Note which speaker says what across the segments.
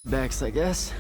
Speaker 1: Backs, I guess.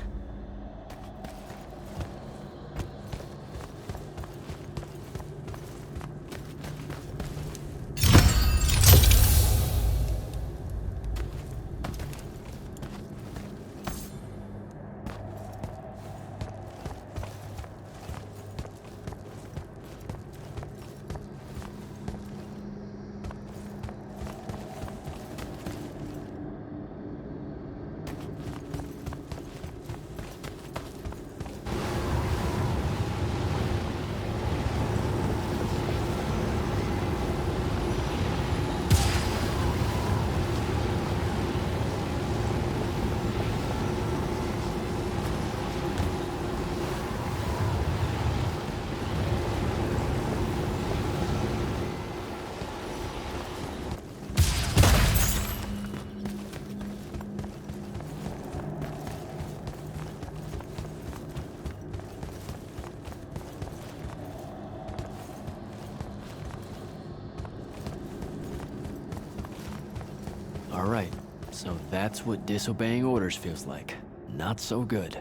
Speaker 1: Alright, so that's what disobeying orders feels like. Not so good.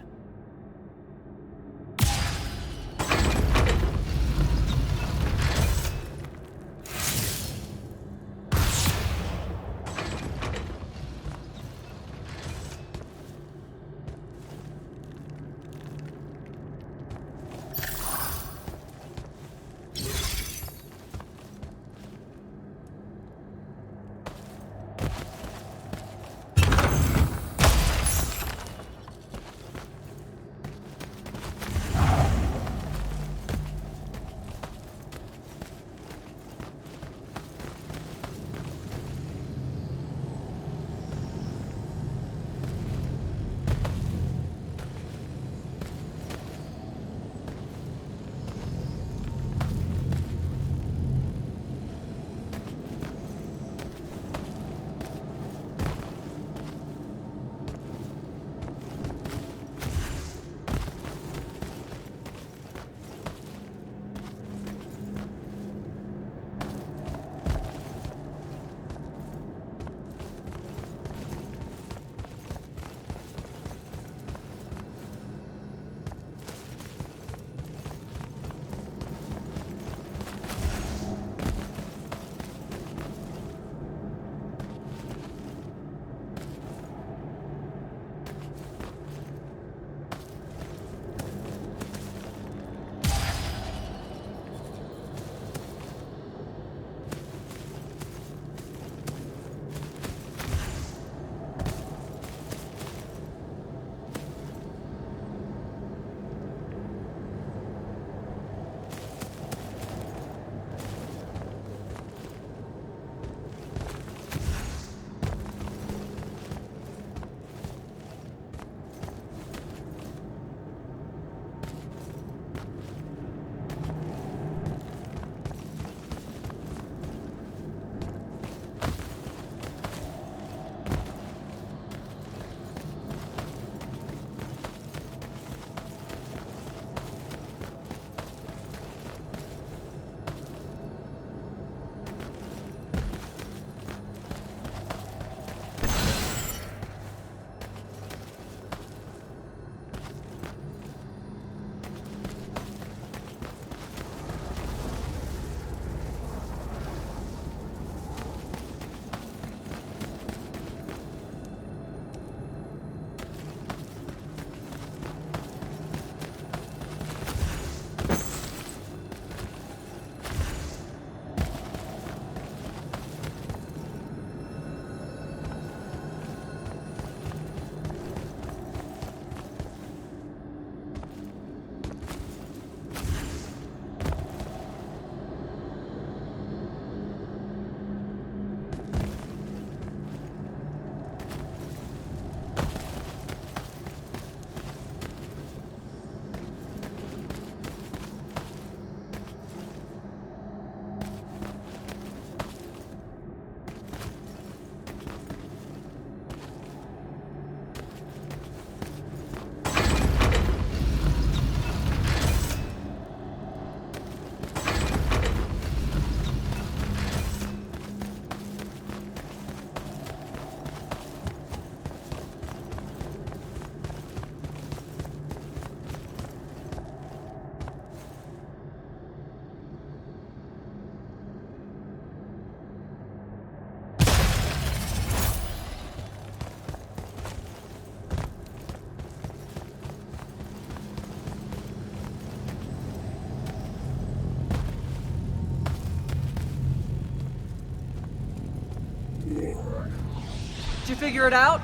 Speaker 2: you figure it out?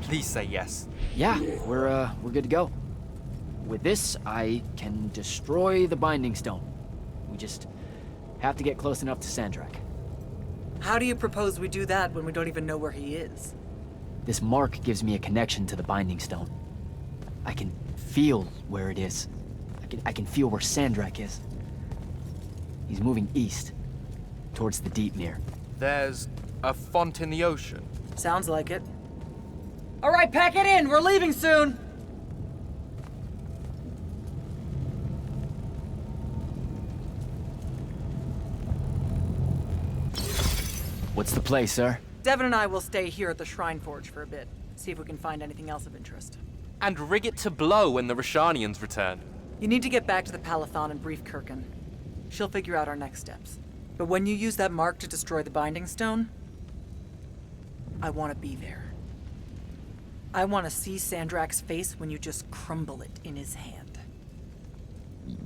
Speaker 3: Please say yes.
Speaker 1: Yeah, we're good to go. With this, I can destroy the Binding Stone. We just have to get close enough to Sandrak.
Speaker 2: How do you propose we do that when we don't even know where he is?
Speaker 1: This mark gives me a connection to the Binding Stone. I can feel where it is. I can feel where Sandrak is. He's moving east, towards the Deepmere.
Speaker 3: There's a font in the ocean.
Speaker 2: Sounds like it. All right, pack it in. We're leaving soon.
Speaker 1: What's the play, sir?
Speaker 2: Devin and I will stay here at the Shrine Forge for a bit. See if we can find anything else of interest.
Speaker 3: And rig it to blow when the Rasharnians return.
Speaker 2: You need to get back to the Palathon and brief Kirkan. She'll figure out our next steps. But when you use that mark to destroy the Binding Stone, I want to be there. I want to see Sandrak's face when you just crumble it in his hand.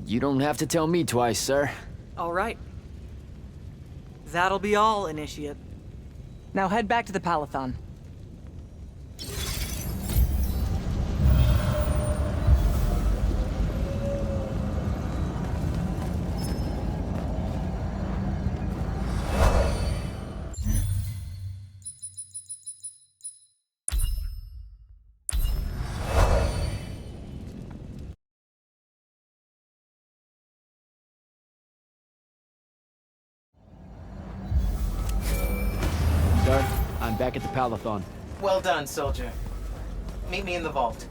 Speaker 1: You don't have to tell me twice, sir.
Speaker 2: All right. That'll be all, Initiate. Now head back to the Palathon.
Speaker 1: Sir, I'm back at the Palathon.
Speaker 4: Well done, soldier. Meet me in the vault.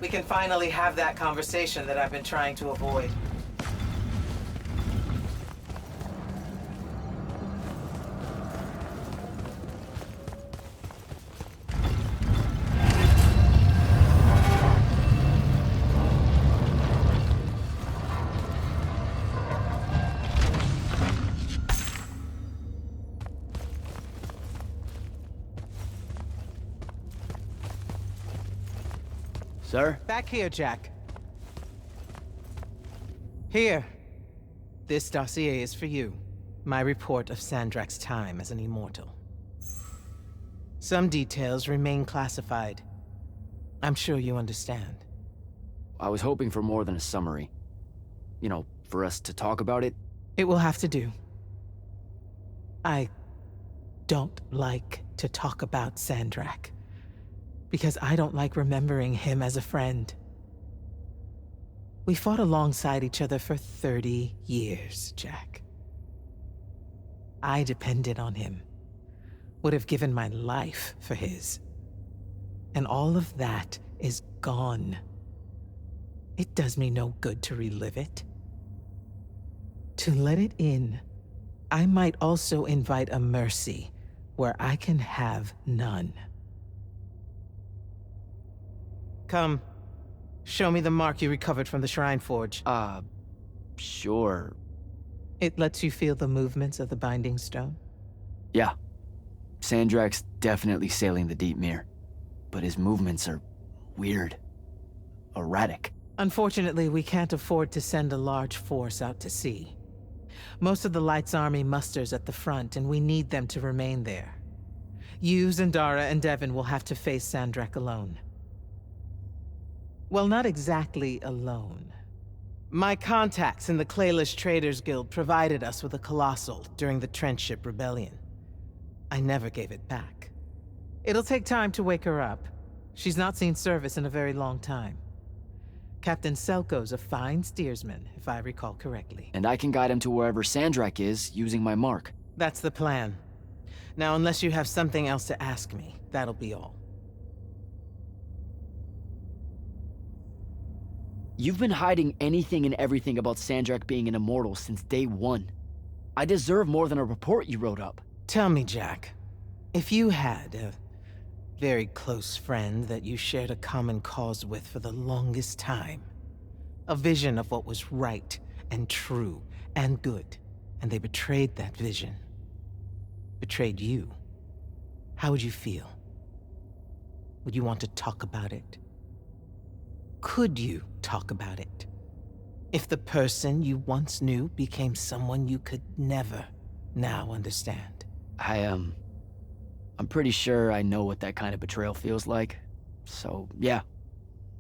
Speaker 4: We can finally have that conversation that I've been trying to avoid.
Speaker 1: Sir?
Speaker 4: Back here, Jack. Here. This dossier is for you. My report of Sandrak's time as an immortal. Some details remain classified. I'm sure you understand.
Speaker 1: I was hoping for more than a summary. You know, for us to talk about it.
Speaker 4: It will have to do. I don't like to talk about Sandrak, because I don't like remembering him as a friend. We fought alongside each other for 30 years, Jack. I depended on him, would have given my life for his. And all of that is gone. It does me no good to relive it. To let it in, I might also invite a mercy where I can have none. Come, show me the mark you recovered from the Shrine Forge.
Speaker 1: Sure.
Speaker 4: It lets you feel the movements of the Binding Stone?
Speaker 1: Yeah. Sandrak's definitely sailing the Deepmere, but his movements are weird. Erratic.
Speaker 4: Unfortunately, we can't afford to send a large force out to sea. Most of the Light's army musters at the front, and we need them to remain there. You, Zendara, and Devin will have to face Sandrak alone. Well, not exactly alone. My contacts in the Clayless Traders Guild provided us with a Colossal during the Trenchship Rebellion. I never gave it back. It'll take time to wake her up. She's not seen service in a very long time. Captain Selko's a fine steersman, if I recall correctly.
Speaker 1: And I can guide him to wherever Sandrak is, using my mark.
Speaker 4: That's the plan. Now, unless you have something else to ask me, that'll be all.
Speaker 1: You've been hiding anything and everything about Sandrak being an immortal since day one. I deserve more than a report you wrote up.
Speaker 4: Tell me, Jack, if you had a very close friend that you shared a common cause with for the longest time, a vision of what was right and true and good, and they betrayed that vision, betrayed you, how would you feel? Would you want to talk about it? Could you talk about it? If the person you once knew became someone you could never now understand.
Speaker 1: I I'm pretty sure I know what that kind of betrayal feels like. So, yeah.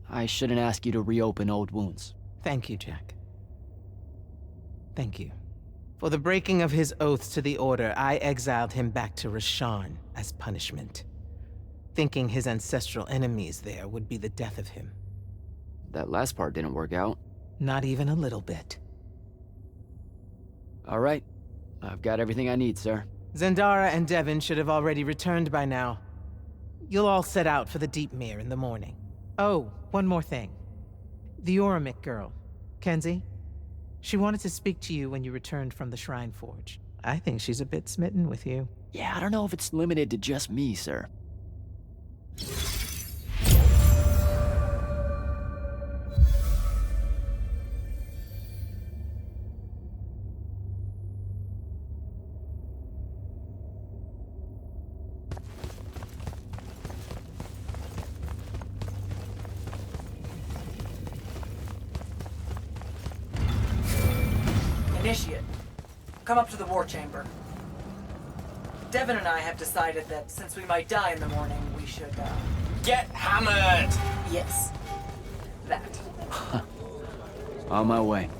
Speaker 1: I shouldn't ask you to reopen old wounds.
Speaker 4: Thank you, Jack. Thank you. For the breaking of his oaths to the Order, I exiled him back to Rasharn as punishment, thinking his ancestral enemies there would be the death of him.
Speaker 1: That last part didn't work out.
Speaker 4: Not even a little bit.
Speaker 1: All right. I've got everything I need, sir.
Speaker 4: Zendara and Devin should have already returned by now. You'll all set out for the Deep Mere in the morning. Oh, one more thing. The Orimic girl, Kenzie. She wanted to speak to you when you returned from the Shrine Forge. I think she's a bit smitten with you.
Speaker 1: Yeah, I don't know if it's limited to just me, sir.
Speaker 2: Initiate, come up to the war chamber. Devin and I have decided that since we might die in the morning, we should,
Speaker 3: Get hammered!
Speaker 2: yes. That.
Speaker 1: On my way.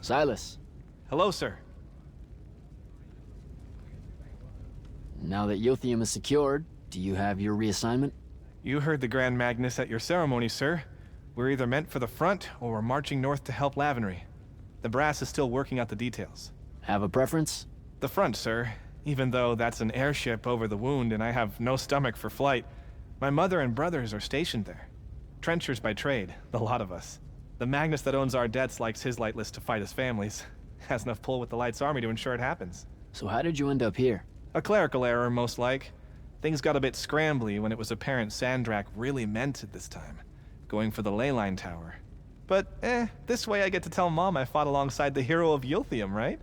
Speaker 1: Silas,
Speaker 5: Hello, sir.
Speaker 1: now that Yothium is secured, do you have your reassignment?
Speaker 5: You heard the Grand Magnus at your ceremony, sir. We're either meant for the front, or we're marching north to help Lavenry. The brass is still working out the details.
Speaker 1: Have a preference?
Speaker 5: The front, sir. Even though that's an airship over the wound and I have no stomach for flight, my mother and brothers are stationed there. Trenchers by trade, the lot of us. The Magnus that owns our debts likes his lightless to fight his families. Has enough pull with the Light's army to ensure it happens.
Speaker 1: So how did you end up here?
Speaker 5: A clerical error, most like. Things got a bit scrambly when it was apparent Sandrak really meant it this time, going for the ley line tower. But, this way I get to tell Mom I fought alongside the hero of Yothium, right?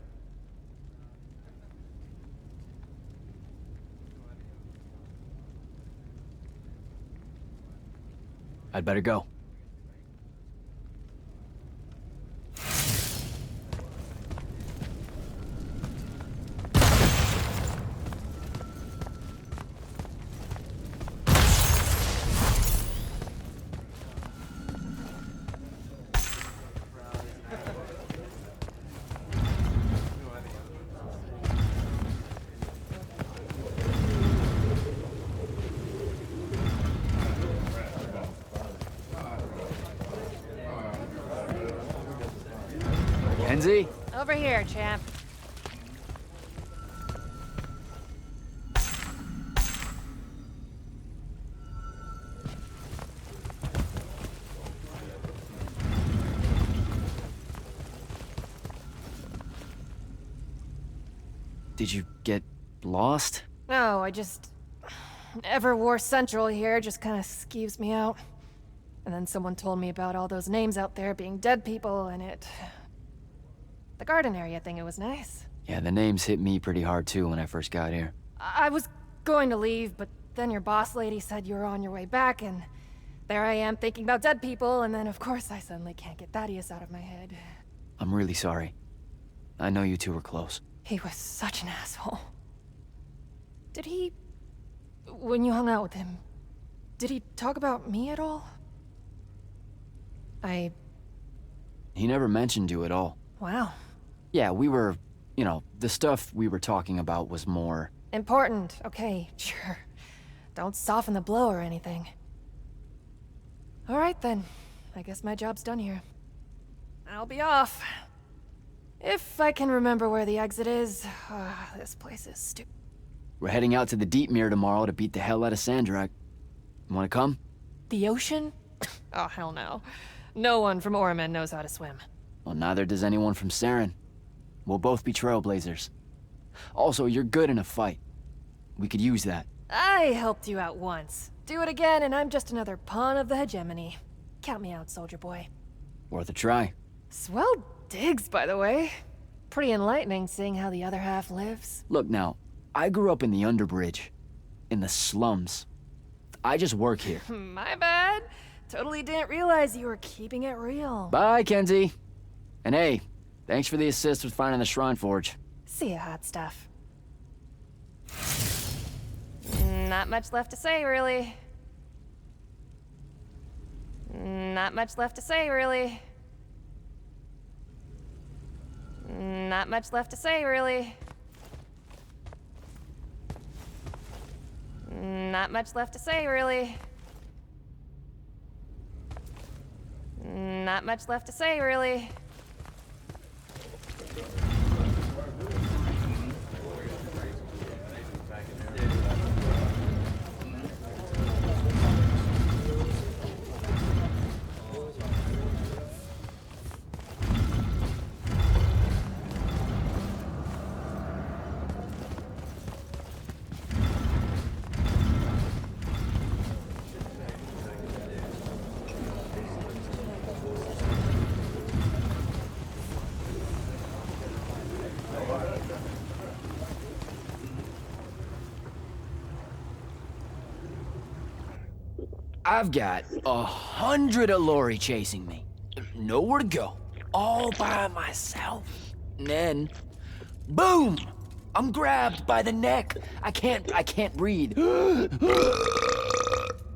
Speaker 1: I'd better go. Kenzie?
Speaker 6: Over here, champ.
Speaker 1: Did you get lost?
Speaker 6: No, Everwar Central here just kind of skeeves me out. And then someone told me about all those names out there being dead people, and the garden area thing, it was nice.
Speaker 1: Yeah, the names hit me pretty hard too when I first got here.
Speaker 6: I was going to leave, but then your boss lady said you were on your way back, and there I am thinking about dead people, and then of course I suddenly can't get Thaddeus out of my head.
Speaker 1: I'm really sorry. I know you two were close.
Speaker 6: He was such an asshole. When you hung out with him, did he talk about me at all?
Speaker 1: He never mentioned you at all.
Speaker 6: Wow.
Speaker 1: Yeah, we were, the stuff we were talking about was more...
Speaker 6: Important, okay, sure. Don't soften the blow or anything. Alright then, I guess my job's done here. I'll be off. If I can remember where the exit is. This place is stupid.
Speaker 1: We're heading out to the Deep Mirror tomorrow to beat the hell out of Sandrak. You wanna come?
Speaker 6: The ocean? Oh, hell no. No one from Orman knows how to swim.
Speaker 1: Well, neither does anyone from Seren. We'll both be trailblazers. Also, you're good in a fight. We could use that.
Speaker 6: I helped you out once. Do it again and I'm just another pawn of the hegemony. Count me out, soldier boy.
Speaker 1: Worth a try.
Speaker 6: Swell digs, by the way. Pretty enlightening seeing how the other half lives.
Speaker 1: Look now, I grew up in the Underbridge. In the slums. I just work here.
Speaker 6: My bad. Totally didn't realize you were keeping it real.
Speaker 1: Bye, Kenzie. And hey, thanks for the assist with finding the Shrine Forge.
Speaker 6: See ya, hot stuff. Not much left to say, really. Not much left to say, really. Not much left to say, really. Not much left to say, really. Not much left to say, really.
Speaker 1: I've got 100 Alori chasing me. Nowhere to go. All by myself. And then, boom! I'm grabbed by the neck. I can't breathe.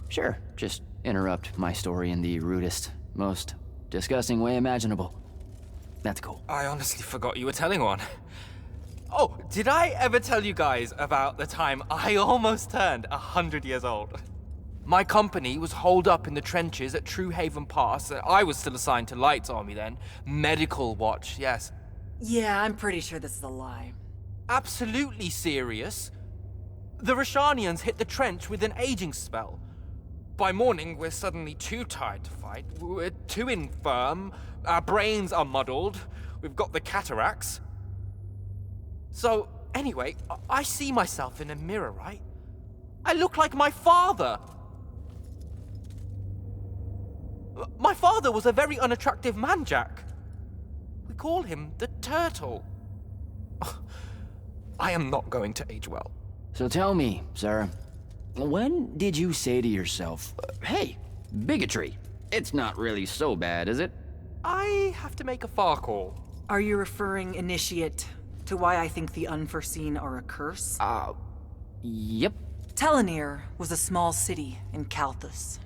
Speaker 1: Sure, just interrupt my story in the rudest, most disgusting way imaginable. That's cool.
Speaker 3: I honestly forgot you were telling one. Oh, did I ever tell you guys about the time I almost turned 100 years old? My company was holed up in the trenches at True Haven Pass. I was still assigned to Light's army then. Medical watch, yes.
Speaker 2: Yeah, I'm pretty sure this is a lie.
Speaker 3: Absolutely serious. The Rasharnians hit the trench with an aging spell. By morning, we're suddenly too tired to fight. We're too infirm. Our brains are muddled. We've got the cataracts. So, anyway, I see myself in a mirror, right? I look like my father. My father was a very unattractive man, Jack. We call him the Turtle. I am not going to age well.
Speaker 1: So tell me, sir, when did you say to yourself, hey, bigotry, it's not really so bad, is it?
Speaker 3: I have to make a far call.
Speaker 2: Are you referring, Initiate, to why I think the unforeseen are a curse?
Speaker 1: Yep.
Speaker 2: Telenir was a small city in Kalthus.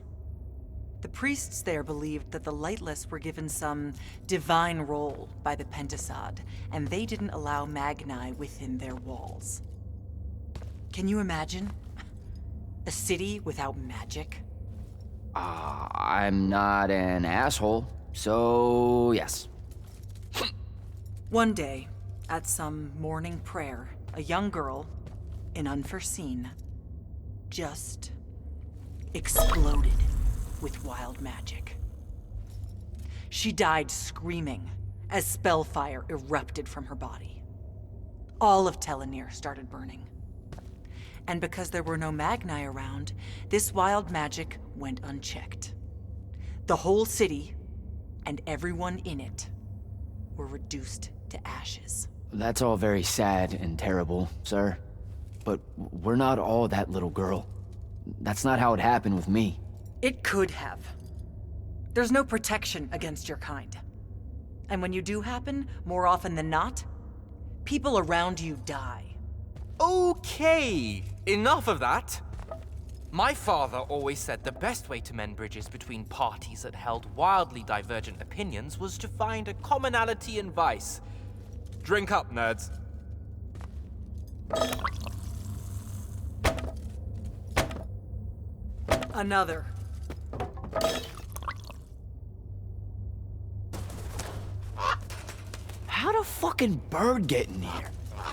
Speaker 2: The priests there believed that the Lightless were given some divine role by the Pentasod, and they didn't allow Magni within their walls. Can you imagine? A city without magic?
Speaker 1: I'm not an asshole, so yes.
Speaker 2: One day, at some morning prayer, a young girl, in Unforeseen, just exploded with wild magic. She died screaming as spellfire erupted from her body. All of Telenir started burning. And because there were no Magni around, this wild magic went unchecked. The whole city, and everyone in it, were reduced to ashes.
Speaker 1: That's all very sad and terrible, sir. But we're not all that little girl. That's not how it happened with me.
Speaker 2: It could have. There's no protection against your kind. And when you do happen, more often than not, people around you die.
Speaker 3: Okay, enough of that. My father always said the best way to mend bridges between parties that held wildly divergent opinions was to find a commonality in vice. Drink up, nerds.
Speaker 2: Another.
Speaker 1: How'd a fucking bird get in here?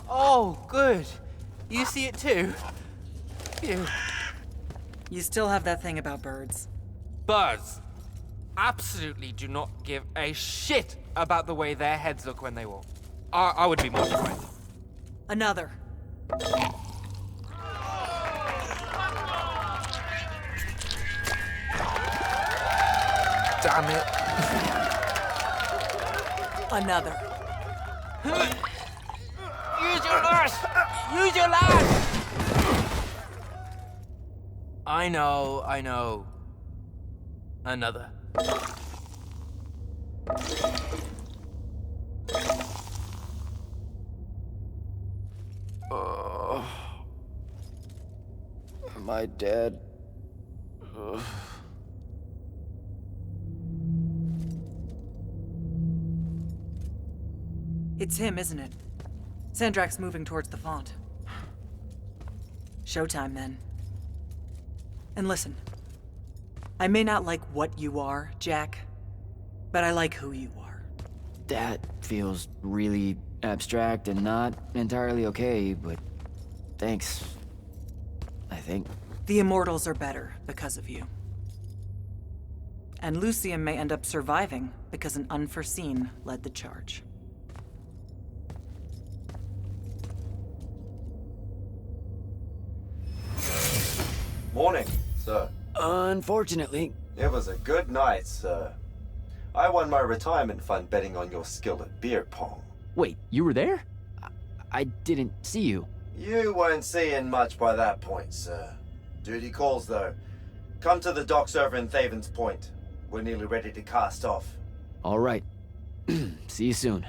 Speaker 3: Oh, good. You see it too? Phew.
Speaker 2: You still have that thing about birds.
Speaker 3: Birds absolutely do not give a shit about the way their heads look when they walk. I would be mortified.
Speaker 2: Another.
Speaker 3: Damn it.
Speaker 2: Another.
Speaker 3: Use your lash! Use your lash! I know. Another.
Speaker 1: Am I dead?
Speaker 2: It's him, isn't it? Sandrak's moving towards the font. Showtime, then. And listen, I may not like what you are, Jack, but I like who you are.
Speaker 1: That feels really abstract and not entirely okay, but thanks. I think.
Speaker 2: The Immortals are better because of you. And Lucium may end up surviving because an Unforeseen led the charge.
Speaker 7: Morning, sir.
Speaker 1: Unfortunately.
Speaker 7: It was a good night, sir. I won my retirement fund betting on your skill at beer pong.
Speaker 1: Wait, you were there? I didn't see you.
Speaker 7: You weren't seeing much by that point, sir. Duty calls, though. Come to the docks over in Thaven's Point. We're nearly ready to cast off.
Speaker 1: All right. See you soon.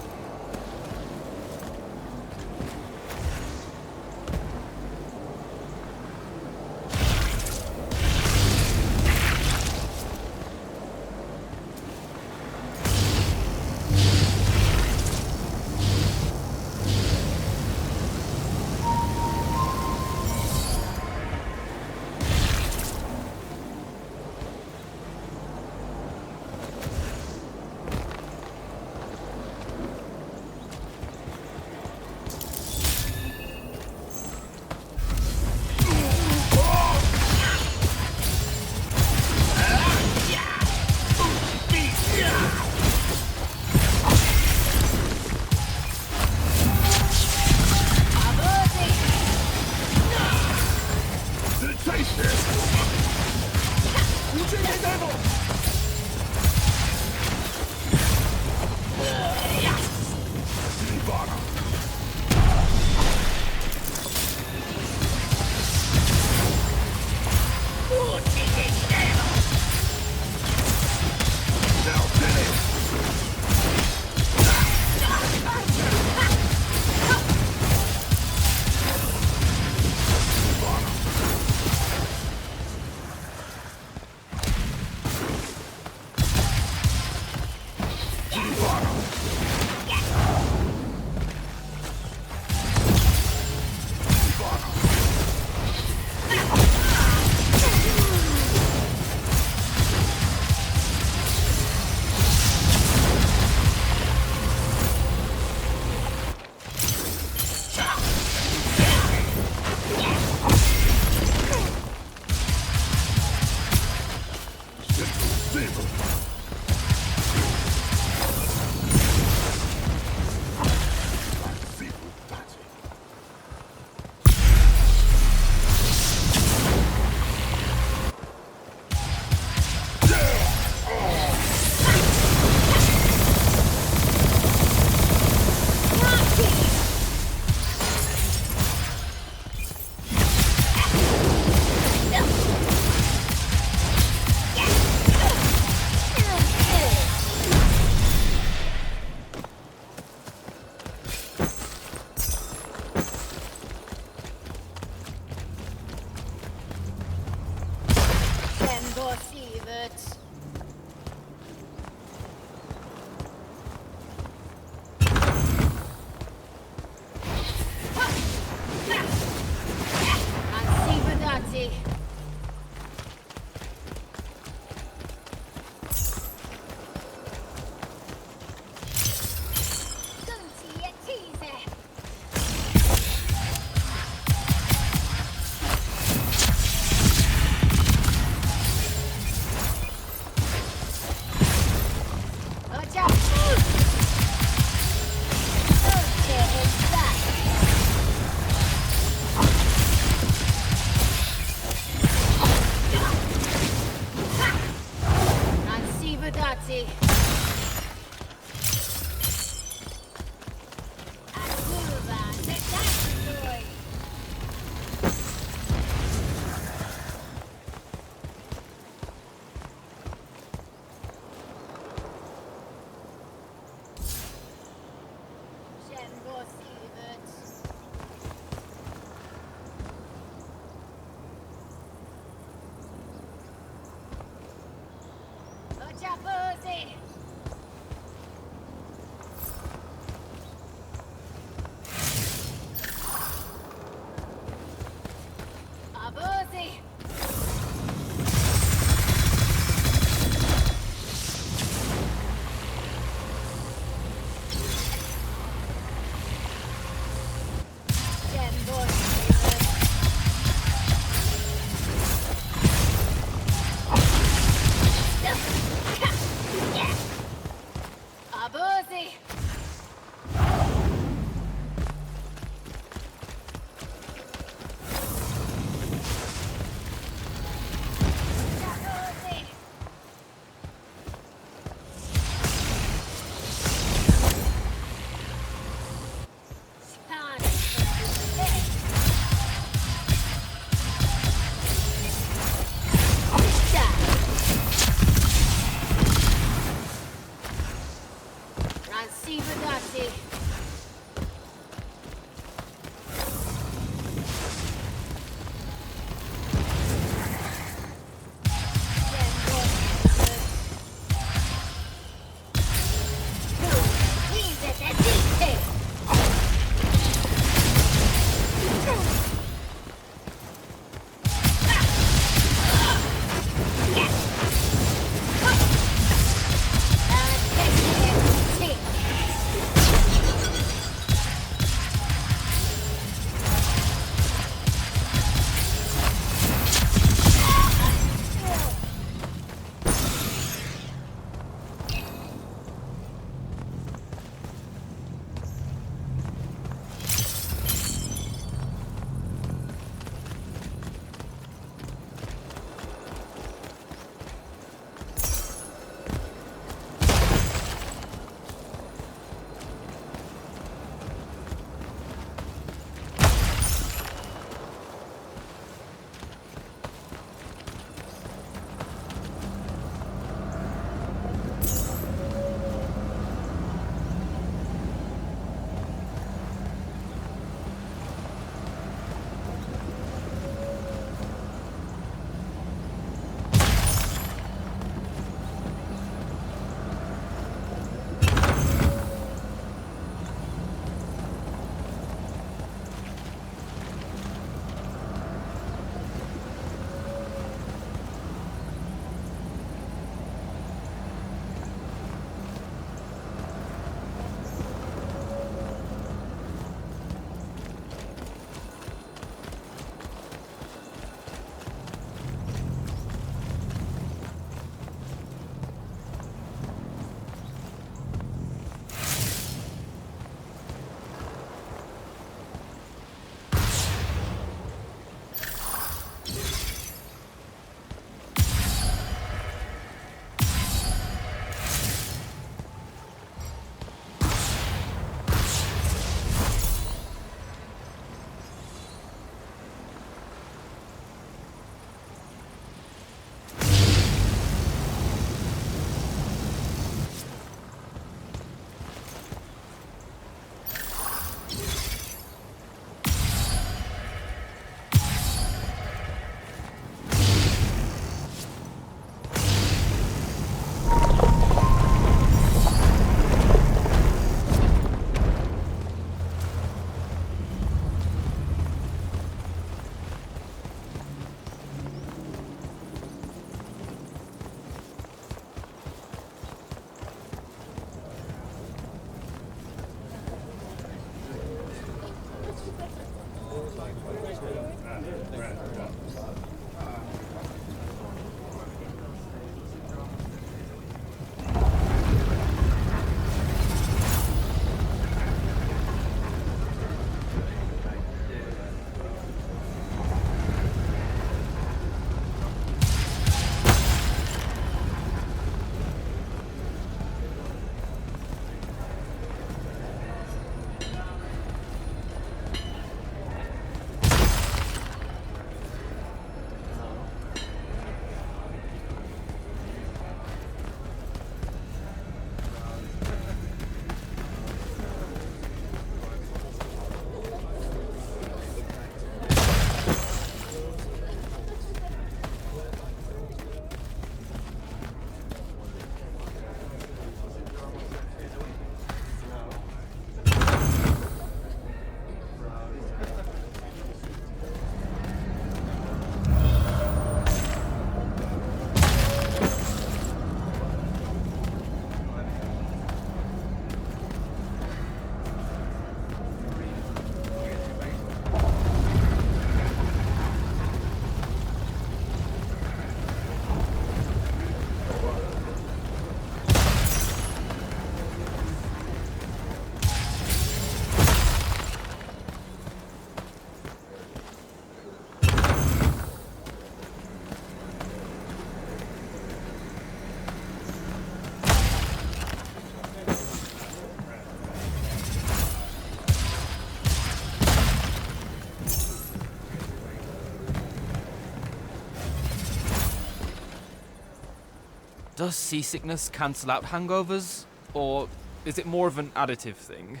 Speaker 3: Does seasickness cancel out hangovers? Or is it more of an additive thing?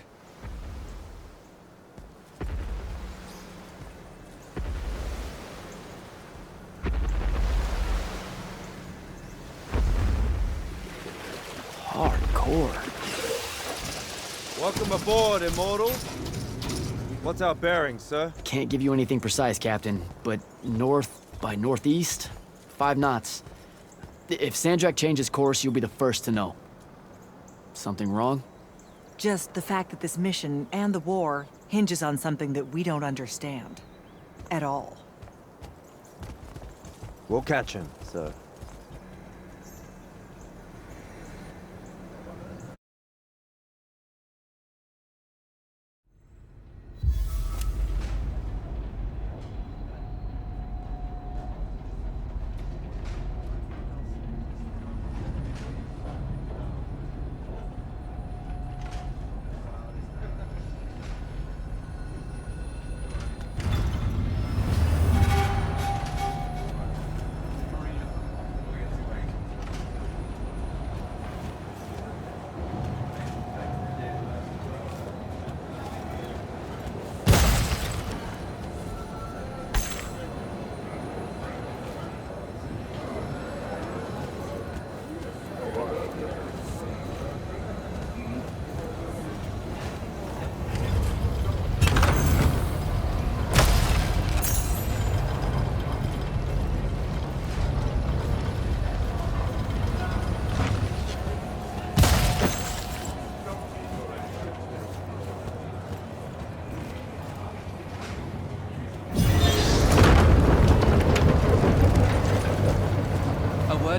Speaker 1: Hardcore.
Speaker 8: Welcome aboard, Immortals. What's our bearing, sir?
Speaker 1: Can't give you anything precise, Captain, but north by northeast, 5 knots. If Sandrak changes course, you'll be the first to know. Something wrong?
Speaker 2: Just the fact that this mission and the war hinges on something that we don't understand. At all.
Speaker 8: We'll catch him, sir.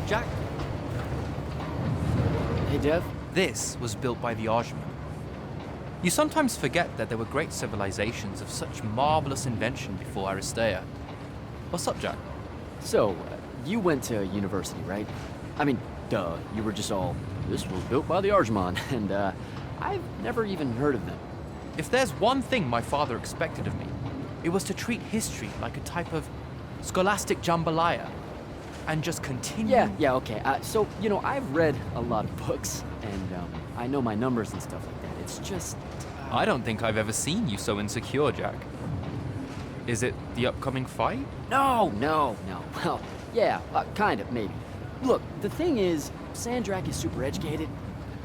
Speaker 3: Jack?
Speaker 1: Hey, Dev?
Speaker 3: This was built by the Ajman. You sometimes forget that there were great civilizations of such marvelous invention before Aristea. What's up, Jack?
Speaker 1: So, you went to university, right? I mean, duh, you were just all, this was built by the Ajman, and I've never even heard of them.
Speaker 3: If there's one thing my father expected of me, it was to treat history like a type of scholastic jambalaya. And just continue.
Speaker 1: Yeah, okay. So, you know, I've read a lot of books, and I know my numbers and stuff like that. It's just...
Speaker 3: I don't think I've ever seen you so insecure, Jack. Is it the upcoming fight?
Speaker 1: No. Well, yeah, kind of, maybe. Look, the thing is, Sandrak is super educated.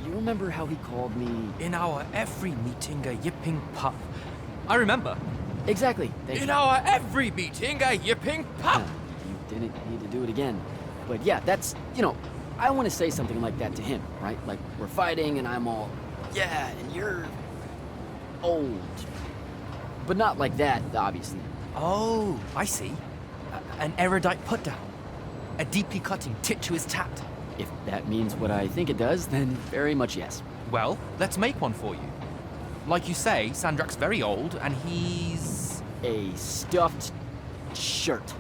Speaker 1: You remember how he called me...
Speaker 3: In our every meeting, a yipping pup. I remember.
Speaker 1: Exactly. Thank you.
Speaker 3: Our every meeting, a yipping pup.
Speaker 1: You didn't need to do it again. But yeah, that's, you know, I want to say something like that to him, right? Like, we're fighting and I'm all, yeah, and you're old. But not like that, obviously.
Speaker 3: Oh, I see. An erudite put-down. A deeply cutting tit to his tat.
Speaker 1: If that means what I think it does, then very much yes.
Speaker 3: Well, let's make one for you. Like you say, Sandrak's very old, and he's...
Speaker 1: A stuffed shirt.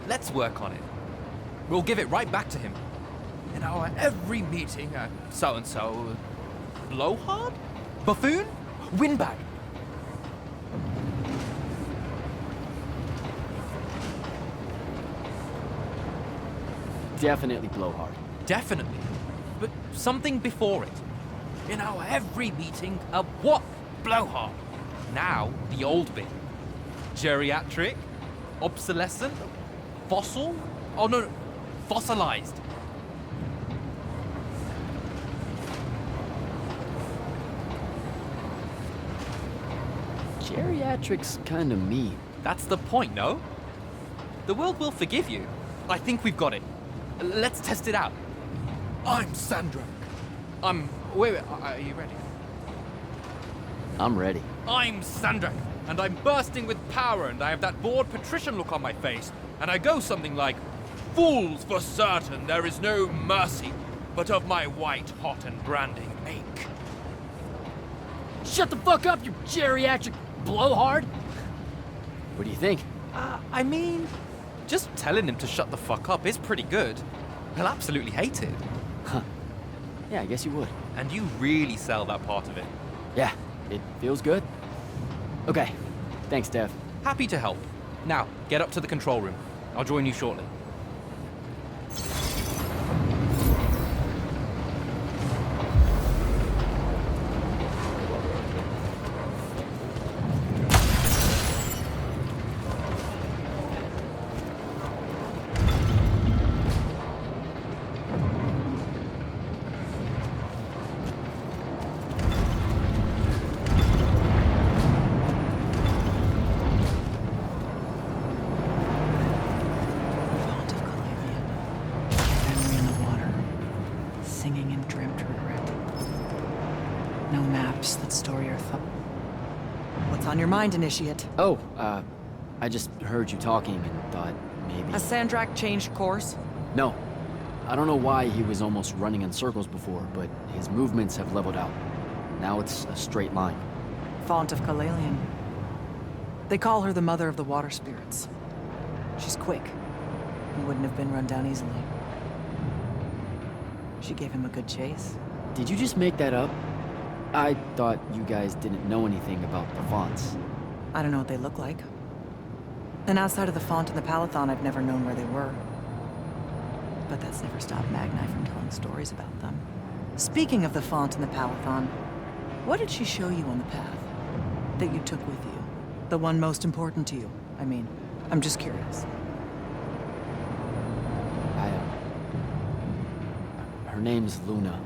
Speaker 3: Let's work on it. We'll give it right back to him. In our every meeting, so-and-so... Blowhard? Buffoon? Windbag?
Speaker 1: Definitely blowhard.
Speaker 3: Definitely. But something before it. In our every meeting, a what? Blowhard. Now, the old bit. Geriatric? Obsolescent? Fossil? Oh no, fossilized.
Speaker 1: Geriatric's kinda mean.
Speaker 3: That's the point, no? The world will forgive you. I think we've got it. Let's test it out. I'm Sandrak. Wait, are you ready?
Speaker 1: I'm ready.
Speaker 3: I'm Sandrak, and I'm bursting with power, and I have that bored patrician look on my face, and I go something like, "Fools, for certain, there is no mercy, but of my white hot and branding make."
Speaker 1: Shut the fuck up, you geriatric blowhard! What do you think?
Speaker 3: I mean, just telling him to shut the fuck up is pretty good. He'll absolutely hate it.
Speaker 1: Huh. Yeah, I guess you would.
Speaker 3: And you really sell that part of it.
Speaker 1: Yeah, it feels good. Okay, thanks, Dev.
Speaker 3: Happy to help. Now, get up to the control room. I'll join you shortly.
Speaker 2: Mind, Initiate.
Speaker 1: Oh, I just heard you talking and thought maybe...
Speaker 2: Has Sandrak changed course?
Speaker 1: No. I don't know why he was almost running in circles before, but his movements have leveled out. Now it's a straight line.
Speaker 2: Font of Kalalian. They call her the mother of the water spirits. She's quick, and wouldn't have been run down easily. She gave him a good chase.
Speaker 1: Did you just make that up? I thought you guys didn't know anything about the fonts.
Speaker 2: I don't know what they look like. And outside of the font and the Palathon, I've never known where they were. But that's never stopped Magni from telling stories about them. Speaking of the font and the Palathon, what did she show you on the path that you took with you? The one most important to you, I mean. I'm just curious.
Speaker 1: Her name's Luna.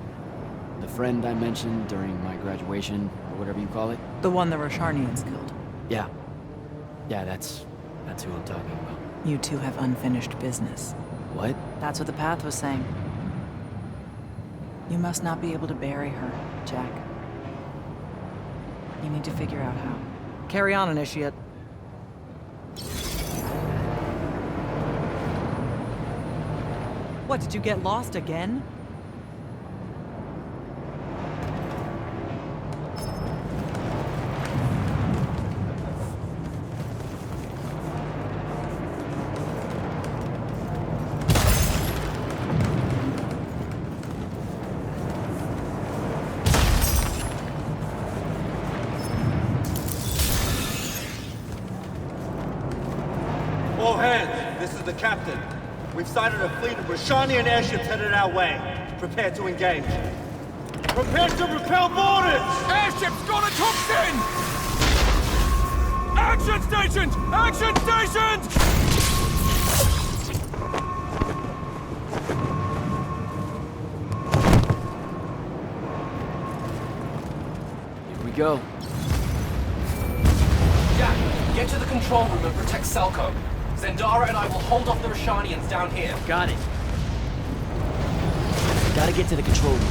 Speaker 1: The friend I mentioned during my graduation, or whatever you call it.
Speaker 2: The one the Rasharnians killed.
Speaker 1: Yeah. Yeah, that's who I'm talking about.
Speaker 2: You two have unfinished business.
Speaker 1: What?
Speaker 2: That's what the path was saying. You must not be able to bury her, Jack. You need to figure out how. Carry on, Initiate. What, did you get lost again?
Speaker 9: All hands, this is the captain. We've sighted a fleet of Rasharnian airships headed our way. Prepare to engage. Prepare to repel boarders!
Speaker 3: Airships got a toxin! Action stations! Action stations!
Speaker 1: Here we go.
Speaker 3: Jack, get to the control room and protect Selko. Zendara and I will hold off the Rasharnians down here.
Speaker 1: Got it. Gotta get to the control room.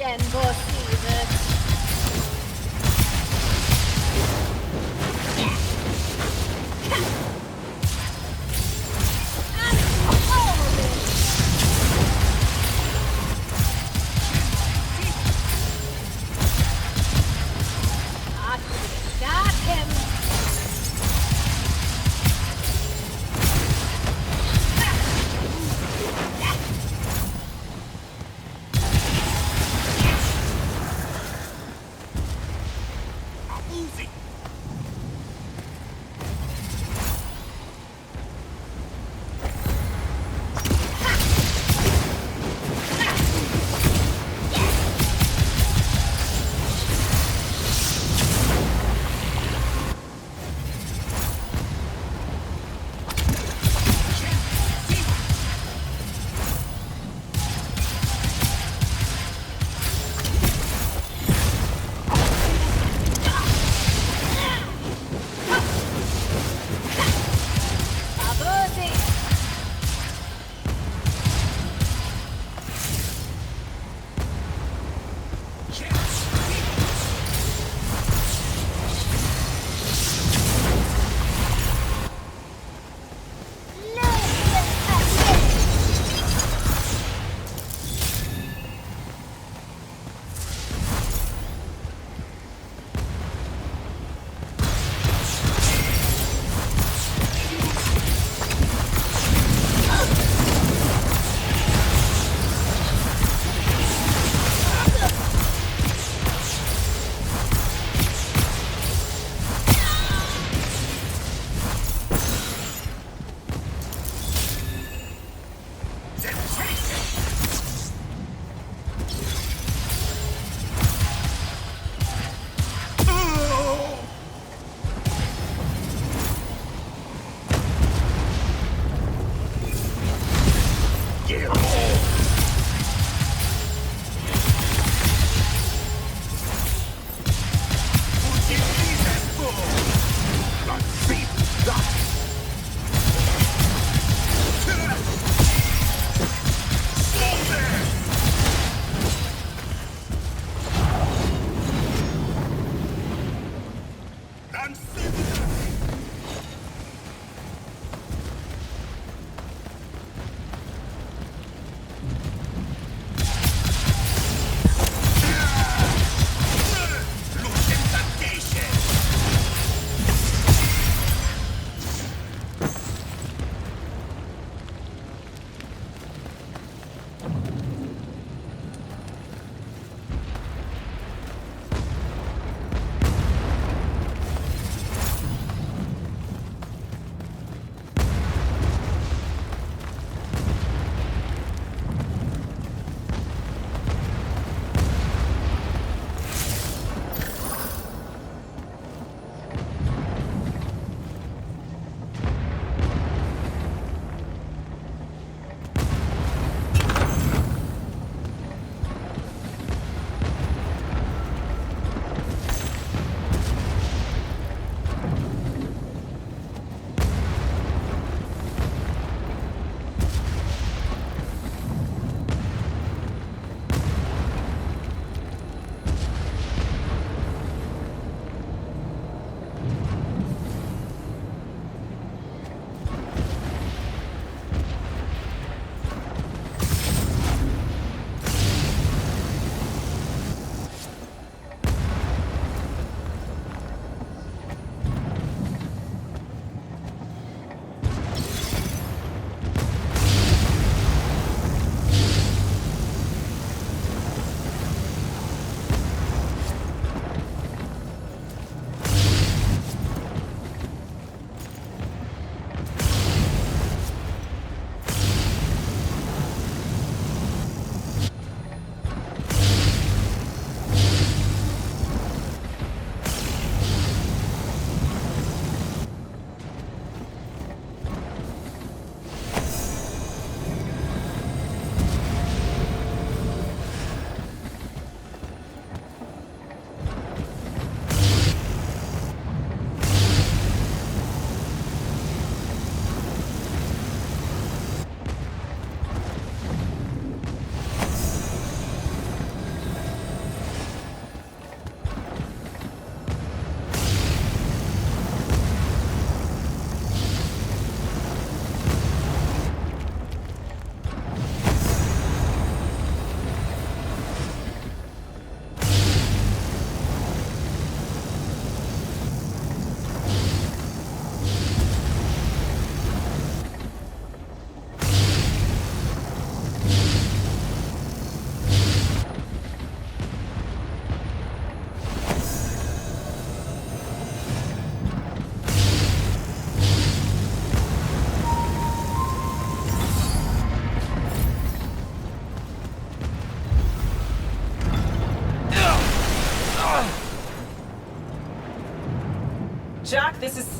Speaker 10: can perceive it. Got him!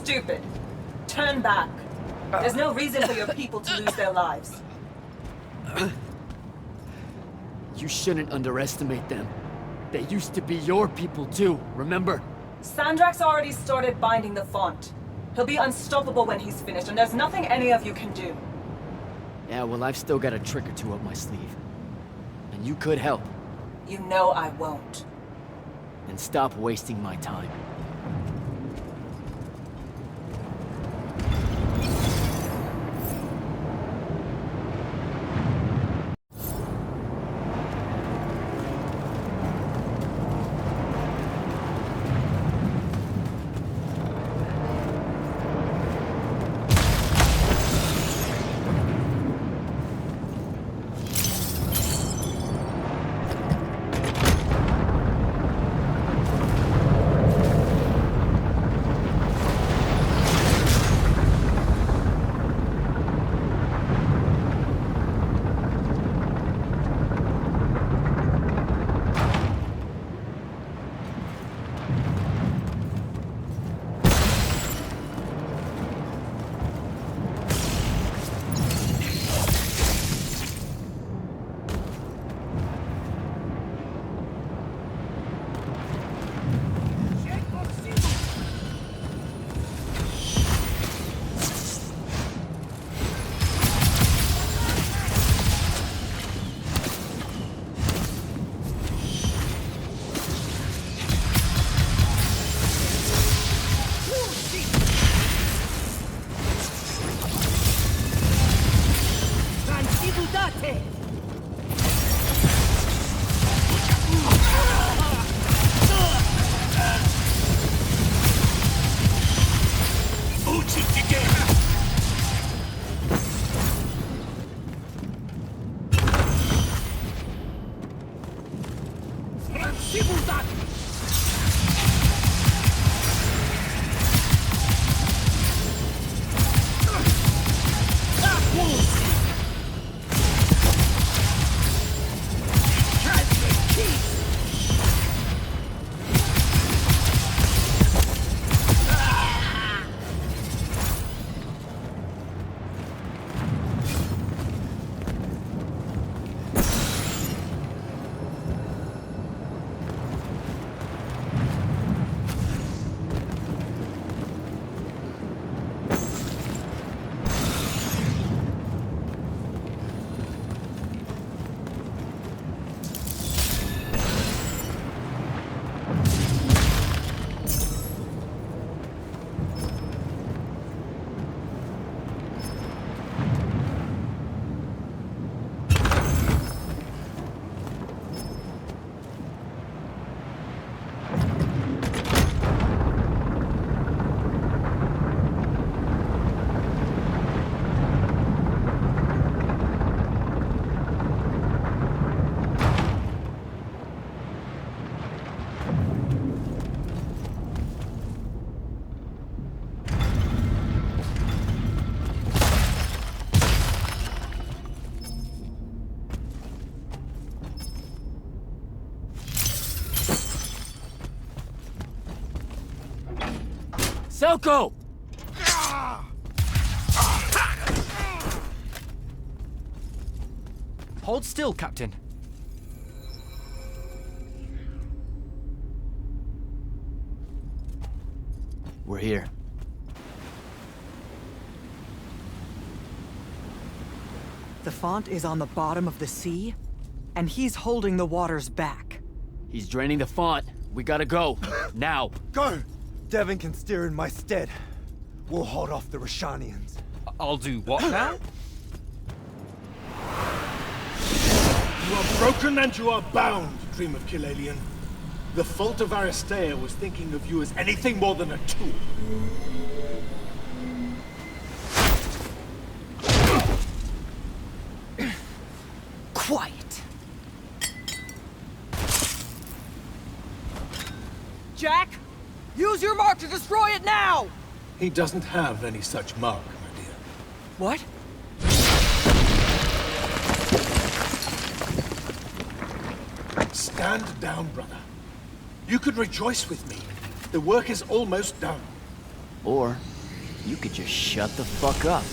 Speaker 10: stupid. Turn back. There's no reason for your people to lose their lives.
Speaker 1: You shouldn't underestimate them. They used to be your people too, remember?
Speaker 10: Sandrak's already started binding the font. He'll be unstoppable when he's finished, and there's nothing any of you can do.
Speaker 1: Yeah, well, I've still got a trick or two up my sleeve. And you could help.
Speaker 10: You know I won't.
Speaker 1: Then stop wasting my time. Selko!
Speaker 3: Hold still, Captain.
Speaker 1: We're here.
Speaker 2: The font is on the bottom of the sea, and he's holding the waters back.
Speaker 1: He's draining the font. We gotta go. Now.
Speaker 9: Go! Devon can steer in my stead. We'll hold off the Rashanians.
Speaker 3: I'll do what now?
Speaker 11: You are broken and you are bound, Dream of Kilalian. The fault of Aristea was thinking of you as anything more than a tool.
Speaker 2: Quiet. Jack, use your mark to destroy it now!
Speaker 11: He doesn't have any such mark, my dear.
Speaker 2: What?
Speaker 11: Stand down, brother. You could rejoice with me. The work is almost done.
Speaker 1: Or You could just shut the fuck up.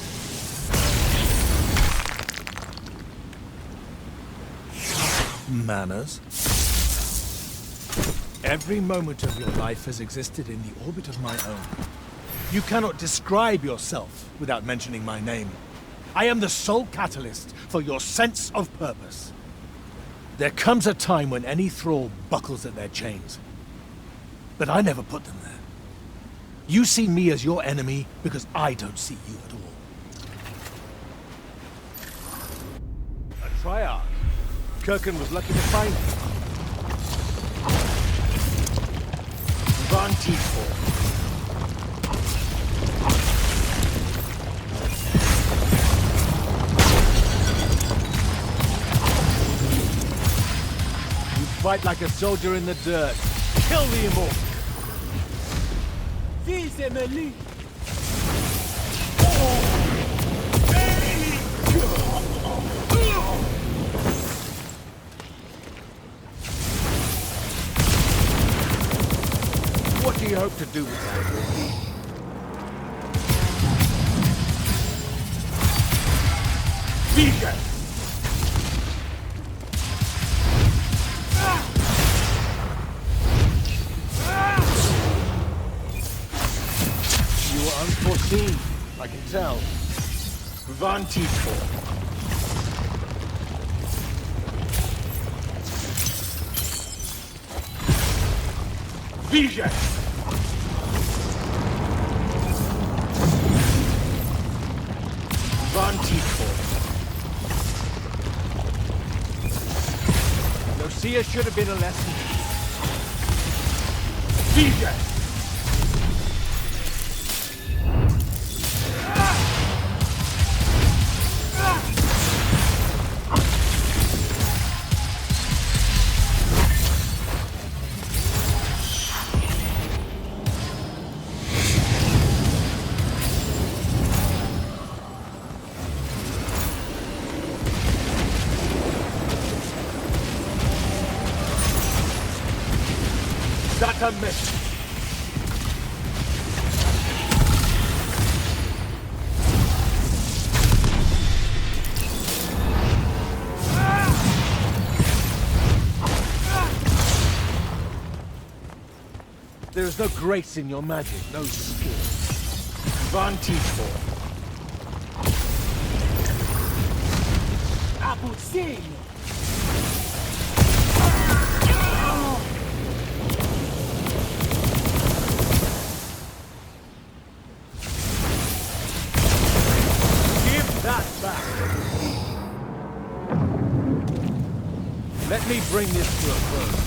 Speaker 11: Manners. Every moment of your life has existed in the orbit of my own. You cannot describe yourself without mentioning my name. I am the sole catalyst for your sense of purpose. There comes a time when any thrall buckles at their chains. But I never put them there. You see me as your enemy because I don't see you at all. A Triarch. Kirkan was lucky to find you. Van Tiefort. You fight like a soldier in the dirt. Kill the immortal. Vise-me-lui. What do you hope to do with that? Vegan! You were unforeseen, I can tell. Van Tiefort. Vision! Van Tiefort. Lucia should have been a lesson. Vision! That's a miss. There is no grace in your magic, no skill. Van Tiefort. Abusin! Let me bring this to a close.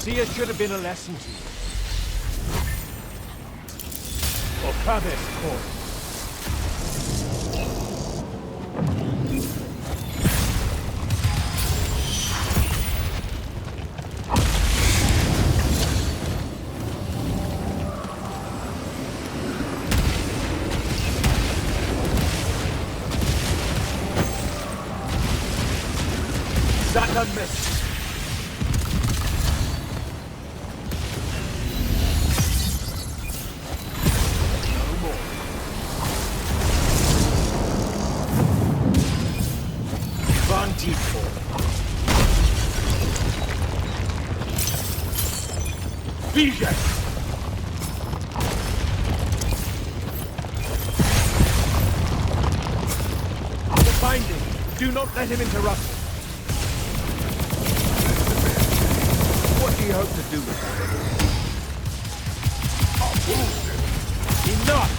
Speaker 11: Lucia should have been a lesson to you. Okabe's court. That's a miss. Vision! The binding! Do not let him interrupt. What do you hope to do with that? Enough!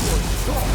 Speaker 11: Good God!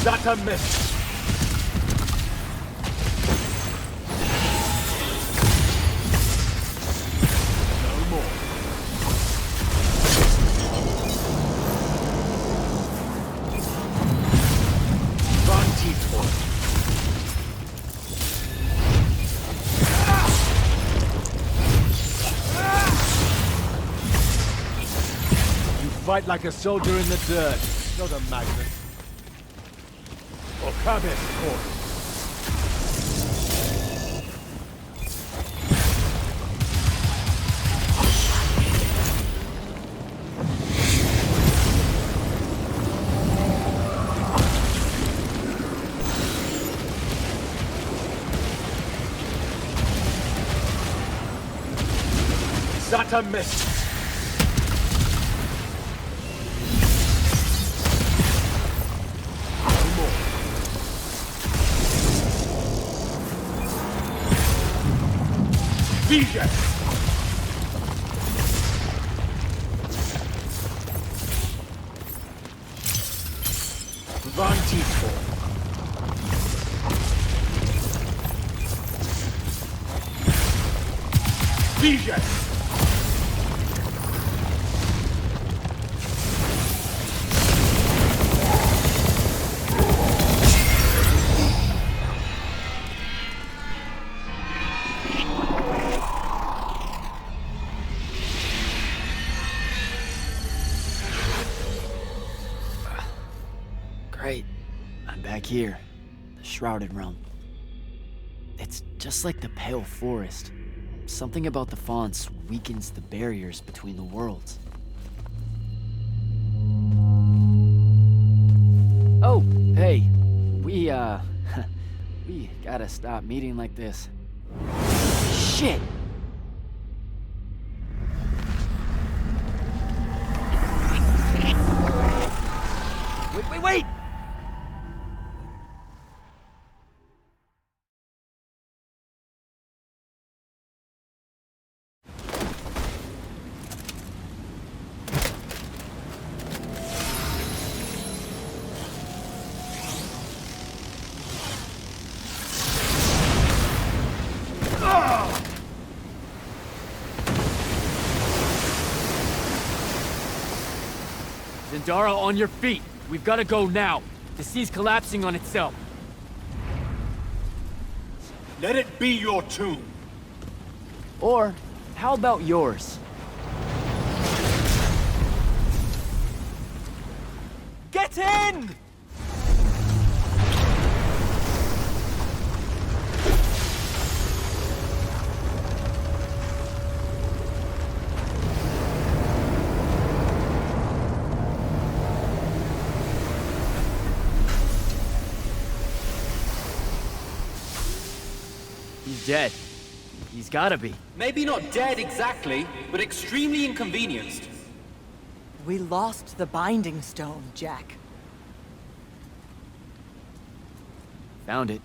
Speaker 11: That a miss. No more. Vantage point. You fight like a soldier in the dirt, not a magnet. Or Kabis court. That a miss. Vision! Vantage point. Vision!
Speaker 1: Great. I'm back here. The Shrouded Realm. It's just like the Pale Forest. Something about the fonts weakens the barriers between the worlds. Oh, hey. We gotta stop meeting like this. Shit! Wait!
Speaker 12: Zendara, on your feet! We've got to go now! The sea's collapsing on itself.
Speaker 11: Let it be your tomb.
Speaker 1: Or, how about yours?
Speaker 3: Get in!
Speaker 12: He's dead. He's gotta be.
Speaker 3: Maybe not dead exactly, but extremely inconvenienced.
Speaker 2: We lost the Binding Stone, Jack.
Speaker 1: Found it.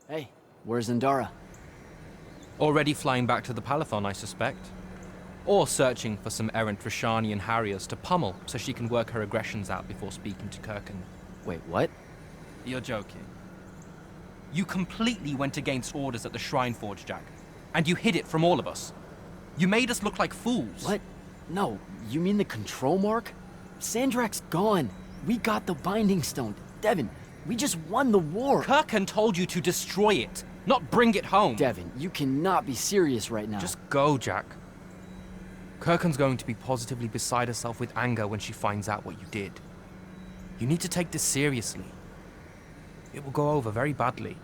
Speaker 1: Hey, where's Zendara?
Speaker 3: Already flying back to the Palathon, I suspect. Or searching for some errant Rashanian harriers to pummel so she can work her aggressions out before speaking to Kirkan.
Speaker 1: Wait, what?
Speaker 3: You're joking. You completely went against orders at the Shrine Forge, Jack. And you hid it from all of us. You made us look like fools.
Speaker 1: What? No, you mean the control mark? Sandrak's gone. We got the Binding Stone. Devin, we just won the war.
Speaker 3: Kirkan told you to destroy it, not bring it home.
Speaker 1: Devin, you cannot be serious right now.
Speaker 3: Just go, Jack. Kirkan's going to be positively beside herself with anger when she finds out what you did. You need to take this seriously. It will go over very badly.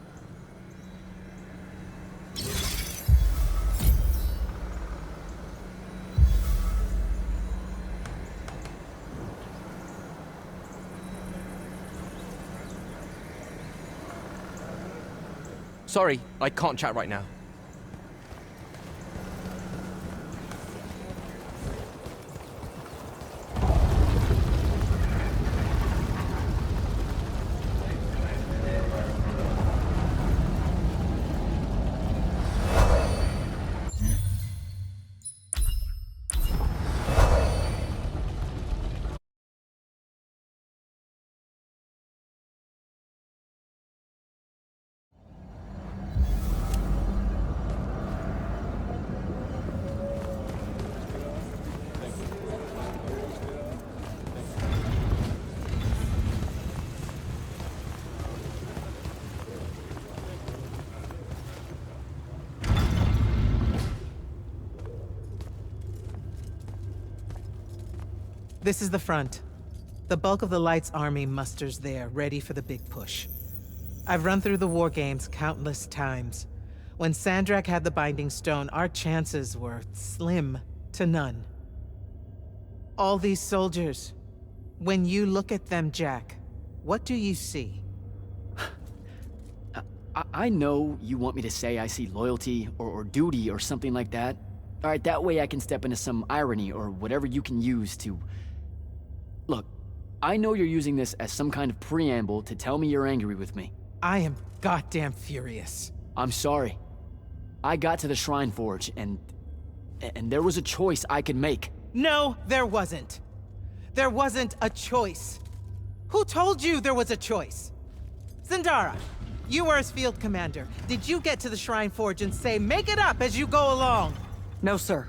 Speaker 3: Sorry, I can't chat right now.
Speaker 4: This is the front. The bulk of the Light's army musters there, ready for the big push. I've run through the war games countless times. When Sandrak had the Binding Stone, our chances were slim to none. All these soldiers, when you look at them, Jack, what do you see?
Speaker 1: I know you want me to say I see loyalty or duty or something like that. All right, that way I can step into some irony or whatever you can use to... Look, I know you're using this as some kind of preamble to tell me you're angry with me.
Speaker 4: I am goddamn furious.
Speaker 1: I'm sorry. I got to the Shrine Forge and there was a choice I could make.
Speaker 4: No, there wasn't. There wasn't a choice. Who told you there was a choice? Zendara, you were as field commander. Did you get to the Shrine Forge and say, make it up as you go along?
Speaker 2: No, sir.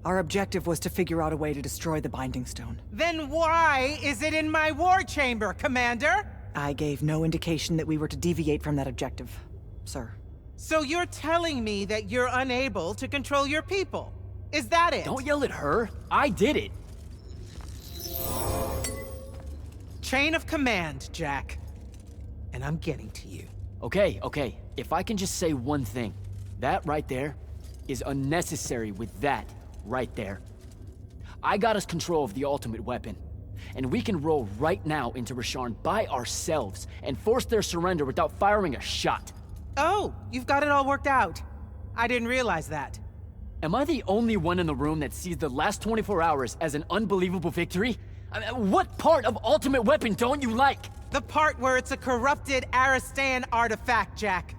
Speaker 2: Our objective was to figure out a way to destroy the Binding Stone.
Speaker 4: Then why is it in my war chamber, Commander?
Speaker 2: I gave no indication that we were to deviate from that objective, sir.
Speaker 4: So you're telling me that you're unable to control your people? Is that it?
Speaker 1: Don't yell at her. I did it.
Speaker 4: Chain of command, Jack. And I'm getting to you.
Speaker 1: Okay. If I can just say one thing. That right there is unnecessary with that right there. I got us control of the ultimate weapon. And we can roll right now into Rasharn by ourselves and force their surrender without firing a shot.
Speaker 4: Oh, you've got it all worked out. I didn't realize that.
Speaker 1: Am I the only one in the room that sees the last 24 hours as an unbelievable victory? I mean, what part of Ultimate Weapon don't you like?
Speaker 4: The part where it's a corrupted Aristean artifact, Jack.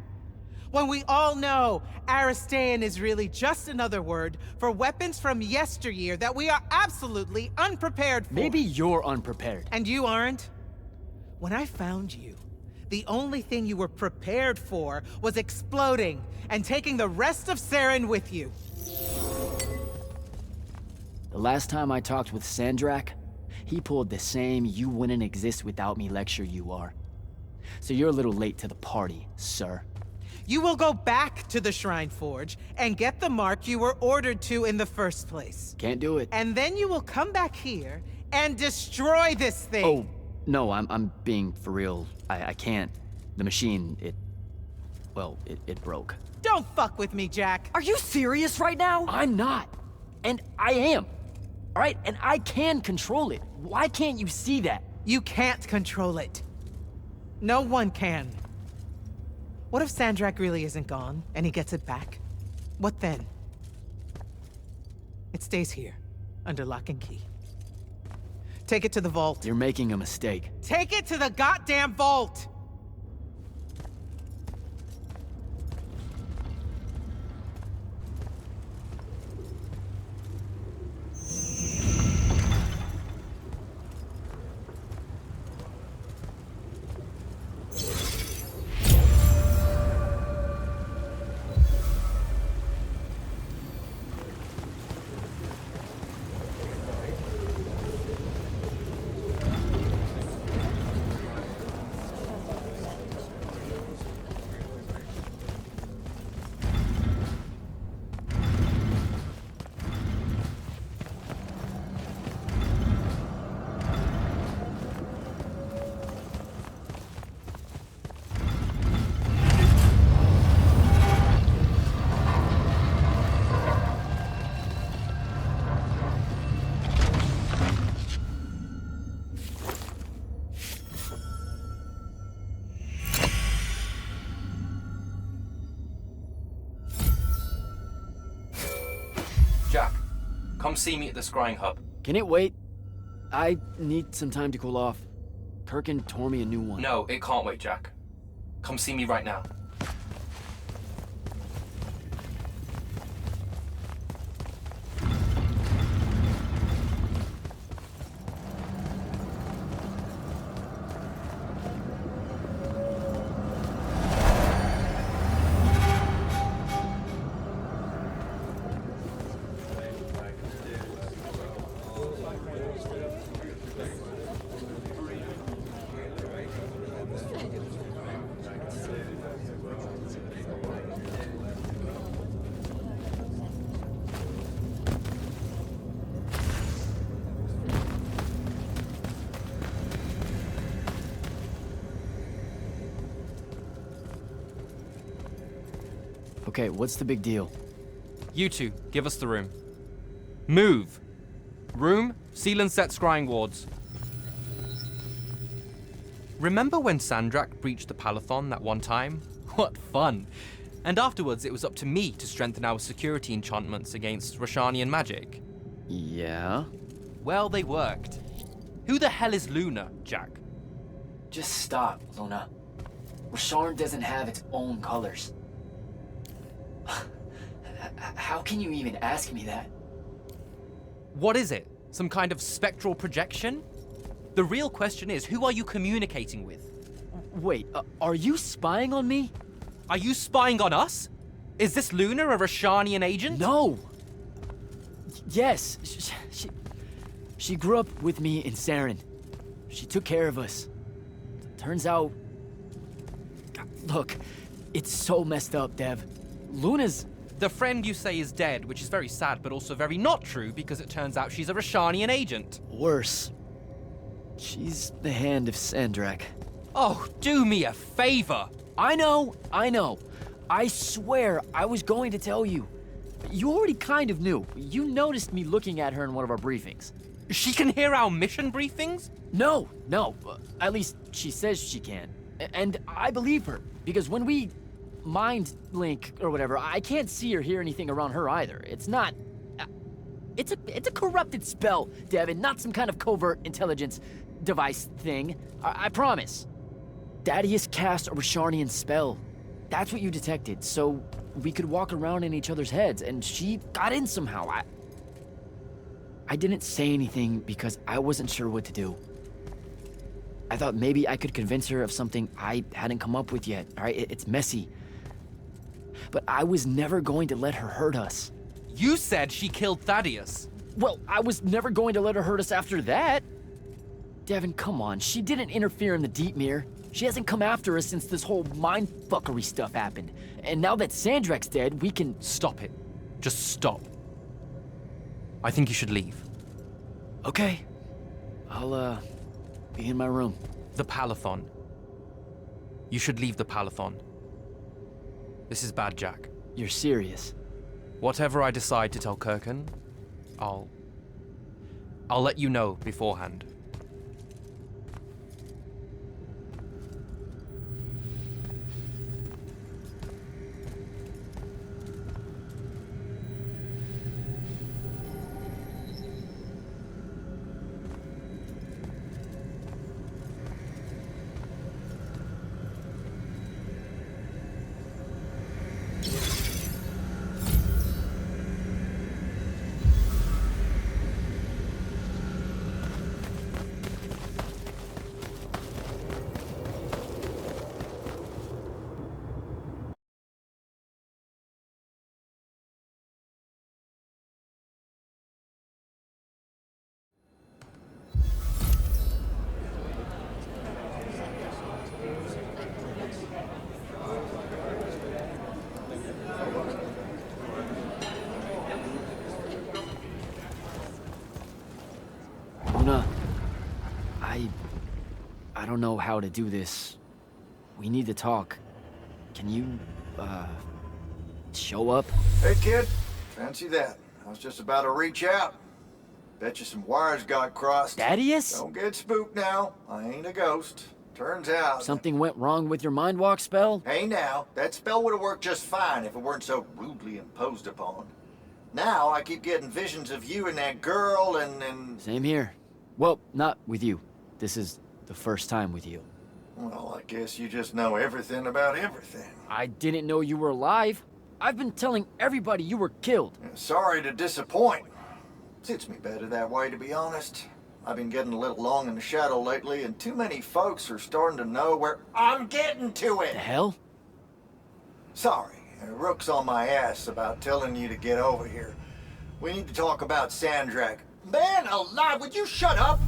Speaker 4: When we all know Aristean is really just another word for weapons from yesteryear that we are absolutely unprepared for.
Speaker 1: Maybe you're unprepared.
Speaker 4: And you aren't? When I found you, the only thing you were prepared for was exploding and taking the rest of Seren with you.
Speaker 1: The last time I talked with Sandrak, he pulled the same "you wouldn't exist without me" lecture you are. So you're a little late to the party, sir.
Speaker 4: You will go back to the Shrine Forge and get the mark you were ordered to in the first place.
Speaker 1: Can't do it.
Speaker 4: And then you will come back here and destroy this thing.
Speaker 1: Oh, no, I'm being for real. I can't. The machine, it broke.
Speaker 4: Don't fuck with me, Jack.
Speaker 2: Are you serious right now?
Speaker 1: I'm not. And I am. All right? And I can control it. Why can't you see that?
Speaker 4: You can't control it. No one can. What if Sandrak really isn't gone, and he gets it back? What then? It stays here, under lock and key. Take it to the vault.
Speaker 1: You're making a mistake.
Speaker 4: Take it to the goddamn vault!
Speaker 3: Jack, come see me at the scrying hub.
Speaker 1: Can it wait? I need some time to cool off. Kirkan tore me a new one.
Speaker 3: No, it can't wait, Jack. Come see me right now.
Speaker 1: Okay, what's the big deal?
Speaker 3: You two, give us the room. Move. Room, seal and set scrying wards. Remember when Sandrak breached the Palathon that one time? What fun! And afterwards, it was up to me to strengthen our security enchantments against Rashanian magic.
Speaker 1: Yeah?
Speaker 3: Well, they worked. Who the hell is Luna, Jack?
Speaker 1: Just stop, Luna. Rasharn doesn't have its own colors. How can you even ask me that?
Speaker 3: What is it? Some kind of spectral projection? The real question is, who are you communicating with?
Speaker 1: Wait, are you spying on me?
Speaker 3: Are you spying on us? Is this Luna a Rashanian agent?
Speaker 1: No! Yes, she grew up with me in Seren. She took care of us. Turns out... Look, it's so messed up, Dev. Luna's...
Speaker 3: The friend you say is dead, which is very sad, but also very not true, because it turns out she's a Rashanian agent.
Speaker 1: Worse. She's the hand of Sandrak.
Speaker 3: Oh, do me a favor!
Speaker 1: I know. I swear I was going to tell you. You already kind of knew. You noticed me looking at her in one of our briefings.
Speaker 3: She can hear our mission briefings?
Speaker 1: No. At least she says she can. And I believe her, because when we mind link or whatever, I can't see or hear anything around her either. It's not... It's a corrupted spell, Devin, not some kind of covert intelligence device thing. I promise. Thaddeus cast a Rasharnian spell. That's what you detected, so we could walk around in each other's heads, and she got in somehow. I didn't say anything because I wasn't sure what to do. I thought maybe I could convince her of something I hadn't come up with yet, all right? It's messy. But I was never going to let her hurt us.
Speaker 3: You said she killed Thaddeus.
Speaker 1: Well, I was never going to let her hurt us after that. Devin, come on. She didn't interfere in the Deep Mirror. She hasn't come after us since this whole mindfuckery stuff happened. And now that Sandrak's dead, we can...
Speaker 3: Stop it. Just stop. I think you should leave.
Speaker 1: Okay. I'll, be in my room.
Speaker 3: The Palathon. You should leave the Palathon. This is bad, Jack.
Speaker 1: You're serious?
Speaker 3: Whatever I decide to tell Kirkan, I'll let you know beforehand.
Speaker 1: Luna, I don't know how to do this. We need to talk. Can you, show up?
Speaker 13: Hey, kid. Fancy that. I was just about to reach out. Bet you some wires got crossed.
Speaker 1: Thaddeus?
Speaker 13: Don't get spooked now. I ain't a ghost. Turns out...
Speaker 1: Something went wrong with your mind walk spell?
Speaker 13: Hey, now. That spell would have worked just fine if it weren't so rudely imposed upon. Now I keep getting visions of you and that girl and...
Speaker 1: Same here. Well, not with you. This is the first time with you.
Speaker 13: Well, I guess you just know everything about everything.
Speaker 1: I didn't know you were alive. I've been telling everybody you were killed.
Speaker 13: Yeah, sorry to disappoint. Suits me better that way, to be honest. I've been getting a little long in the shadow lately, and too many folks are starting to know where I'm getting to it.
Speaker 1: The hell?
Speaker 13: Sorry, Rook's on my ass about telling you to get over here. We need to talk about Sandrak. Man alive, would you shut up?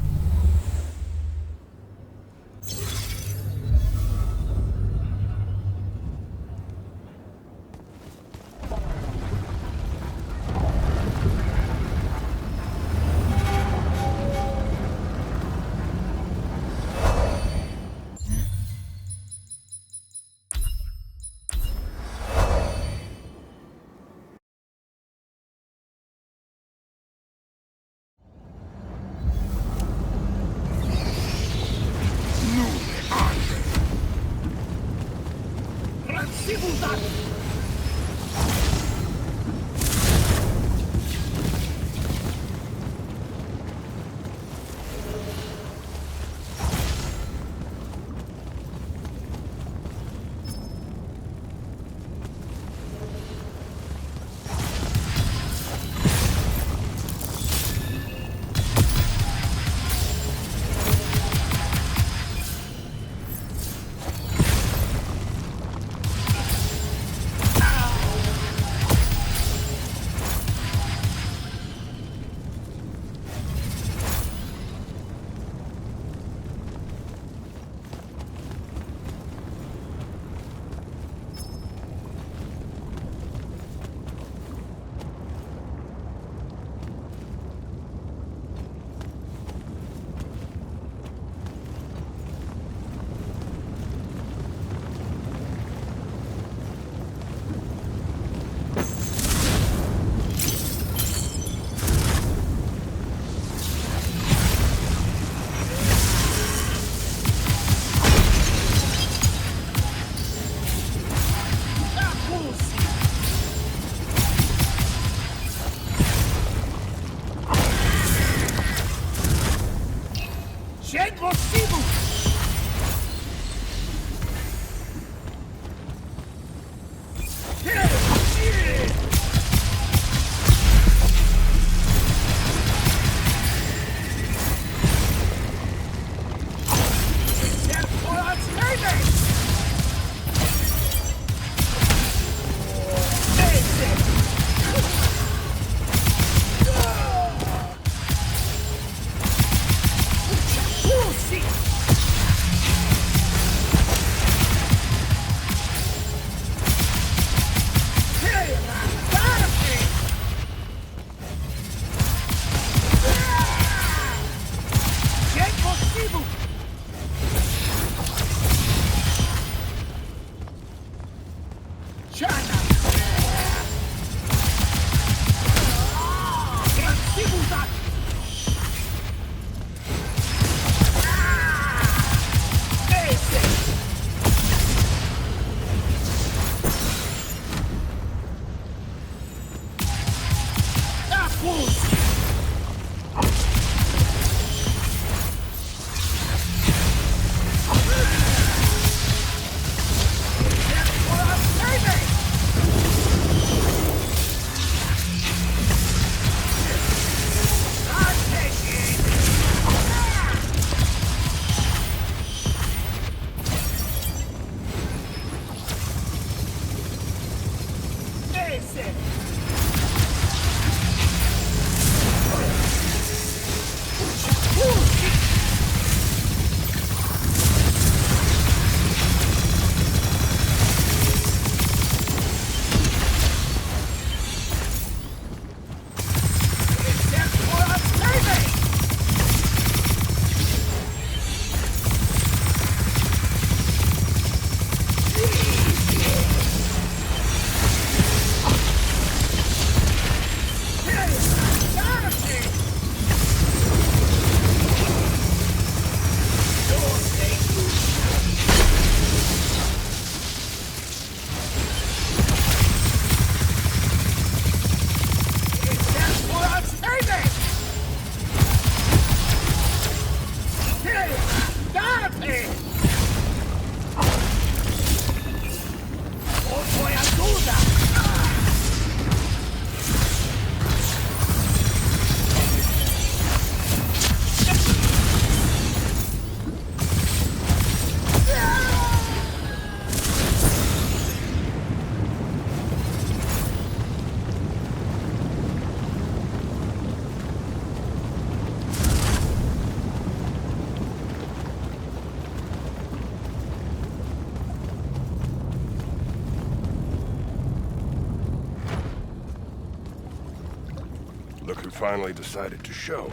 Speaker 14: Look who finally decided to show.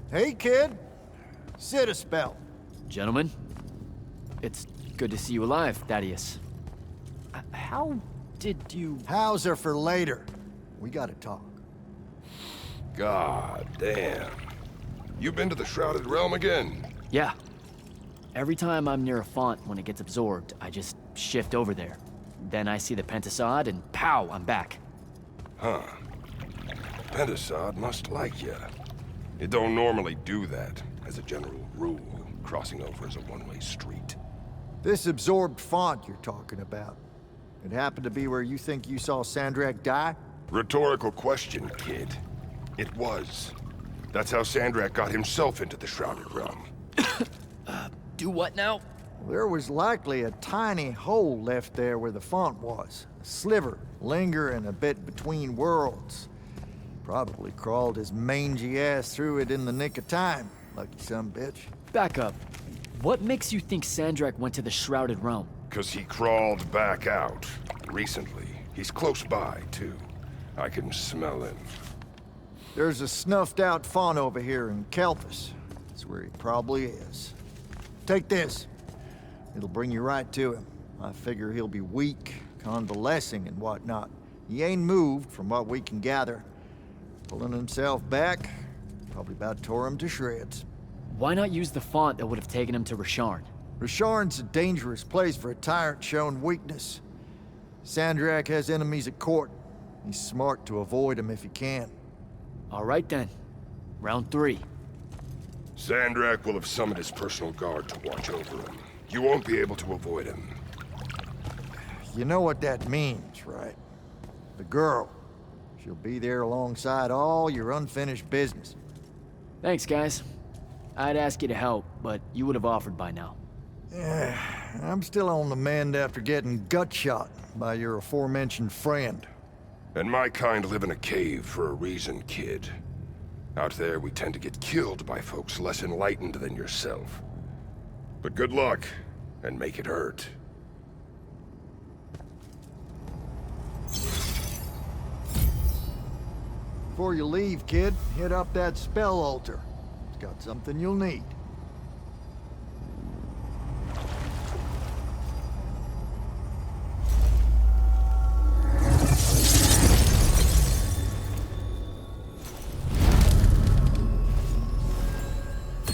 Speaker 13: Hey, kid. Sit a spell.
Speaker 1: Gentlemen, it's good to see you alive, Thaddeus. How did you...
Speaker 13: Hows are for later. We gotta talk.
Speaker 14: God damn. You been to the Shrouded Realm again?
Speaker 1: Yeah. Every time I'm near a font when it gets absorbed, I just shift over there. Then I see the pentasod and pow, I'm back.
Speaker 14: Huh. Pentasod must like ya. It don't normally do that, as a general rule. Crossing over is a one-way street.
Speaker 13: This absorbed font you're talking about, it happened to be where you think you saw Sandrak die?
Speaker 14: Rhetorical question, kid. It was. That's how Sandrak got himself into the Shrouded Realm.
Speaker 1: Do what now?
Speaker 13: There was likely a tiny hole left there where the font was. A sliver, lingering a bit between worlds. Probably crawled his mangy ass through it in the nick of time. Lucky some bitch.
Speaker 1: Back up. What makes you think Sandrak went to the Shrouded Realm?
Speaker 14: 'Cause he crawled back out. Recently. He's close by, too. I can smell him.
Speaker 13: There's a snuffed-out font over here in Kelphus. That's where he probably is. Take this. It'll bring you right to him. I figure he'll be weak, convalescing and whatnot. He ain't moved, from what we can gather. Pulling himself back, probably about tore him to shreds.
Speaker 1: Why not use the font that would have taken him to Rasharn?
Speaker 13: Rasharn's a dangerous place for a tyrant showing weakness. Sandrak has enemies at court. He's smart to avoid them if he can.
Speaker 1: All right then. Round 3.
Speaker 14: Sandrak will have summoned his personal guard to watch over him. You won't be able to avoid him.
Speaker 13: You know what that means, right? The girl. She'll be there alongside all your unfinished business.
Speaker 1: Thanks, guys. I'd ask you to help, but you would have offered by now.
Speaker 13: Yeah, I'm still on the mend after getting gut shot by your aforementioned friend.
Speaker 14: And my kind live in a cave for a reason, kid. Out there, we tend to get killed by folks less enlightened than yourself. But good luck, and make it hurt.
Speaker 13: Before you leave, kid, hit up that spell altar. It's got something you'll need.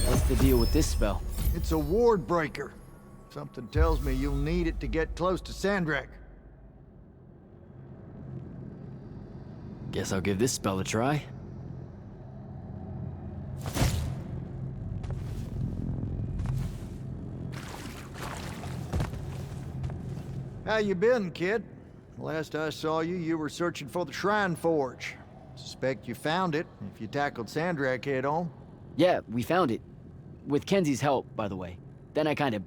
Speaker 1: What's the deal with this spell?
Speaker 13: It's a ward breaker. Something tells me you'll need it to get close to Sandrak.
Speaker 1: Guess I'll give this spell a try.
Speaker 13: How you been, kid? Last I saw you, you were searching for the Shrine Forge. Suspect you found it, if you tackled Sandrak head on.
Speaker 1: Yeah, we found it. With Kenzie's help, by the way. Then I kind of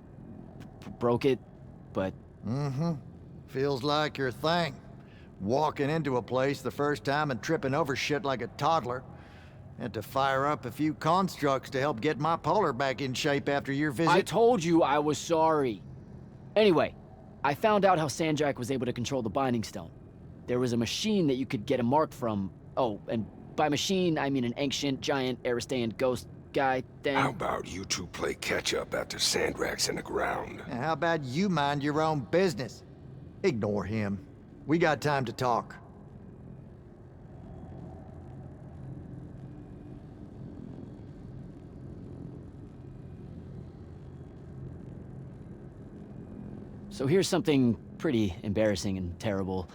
Speaker 1: broke it, but...
Speaker 13: Mm-hmm. Feels like your thing. Walking into a place the first time and tripping over shit like a toddler. Had to fire up a few constructs to help get my polar back in shape after your visit.
Speaker 1: I told you I was sorry. Anyway, I found out how Sandrak was able to control the Binding Stone. There was a machine that you could get a mark from... Oh, and by machine, I mean an ancient, giant, Aristean ghost guy thing.
Speaker 14: How about you two play catch-up after Sandrak's in the ground?
Speaker 13: And how about you mind your own business? Ignore him. We got time to talk.
Speaker 1: So here's something pretty embarrassing and terrible.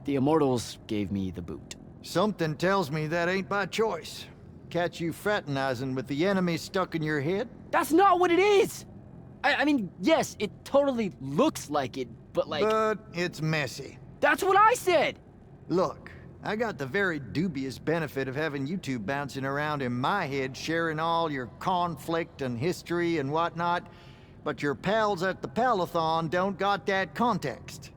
Speaker 1: The Immortals gave me the boot.
Speaker 13: Something tells me that ain't by choice. Catch you fraternizing with the enemy stuck in your head?
Speaker 1: That's not what it is! I mean, yes, it totally looks like it, but like...
Speaker 13: But it's messy.
Speaker 1: That's what I said!
Speaker 13: Look, I got the very dubious benefit of having you two bouncing around in my head, sharing all your conflict and history and whatnot, but your pals at the Palathon don't got that context.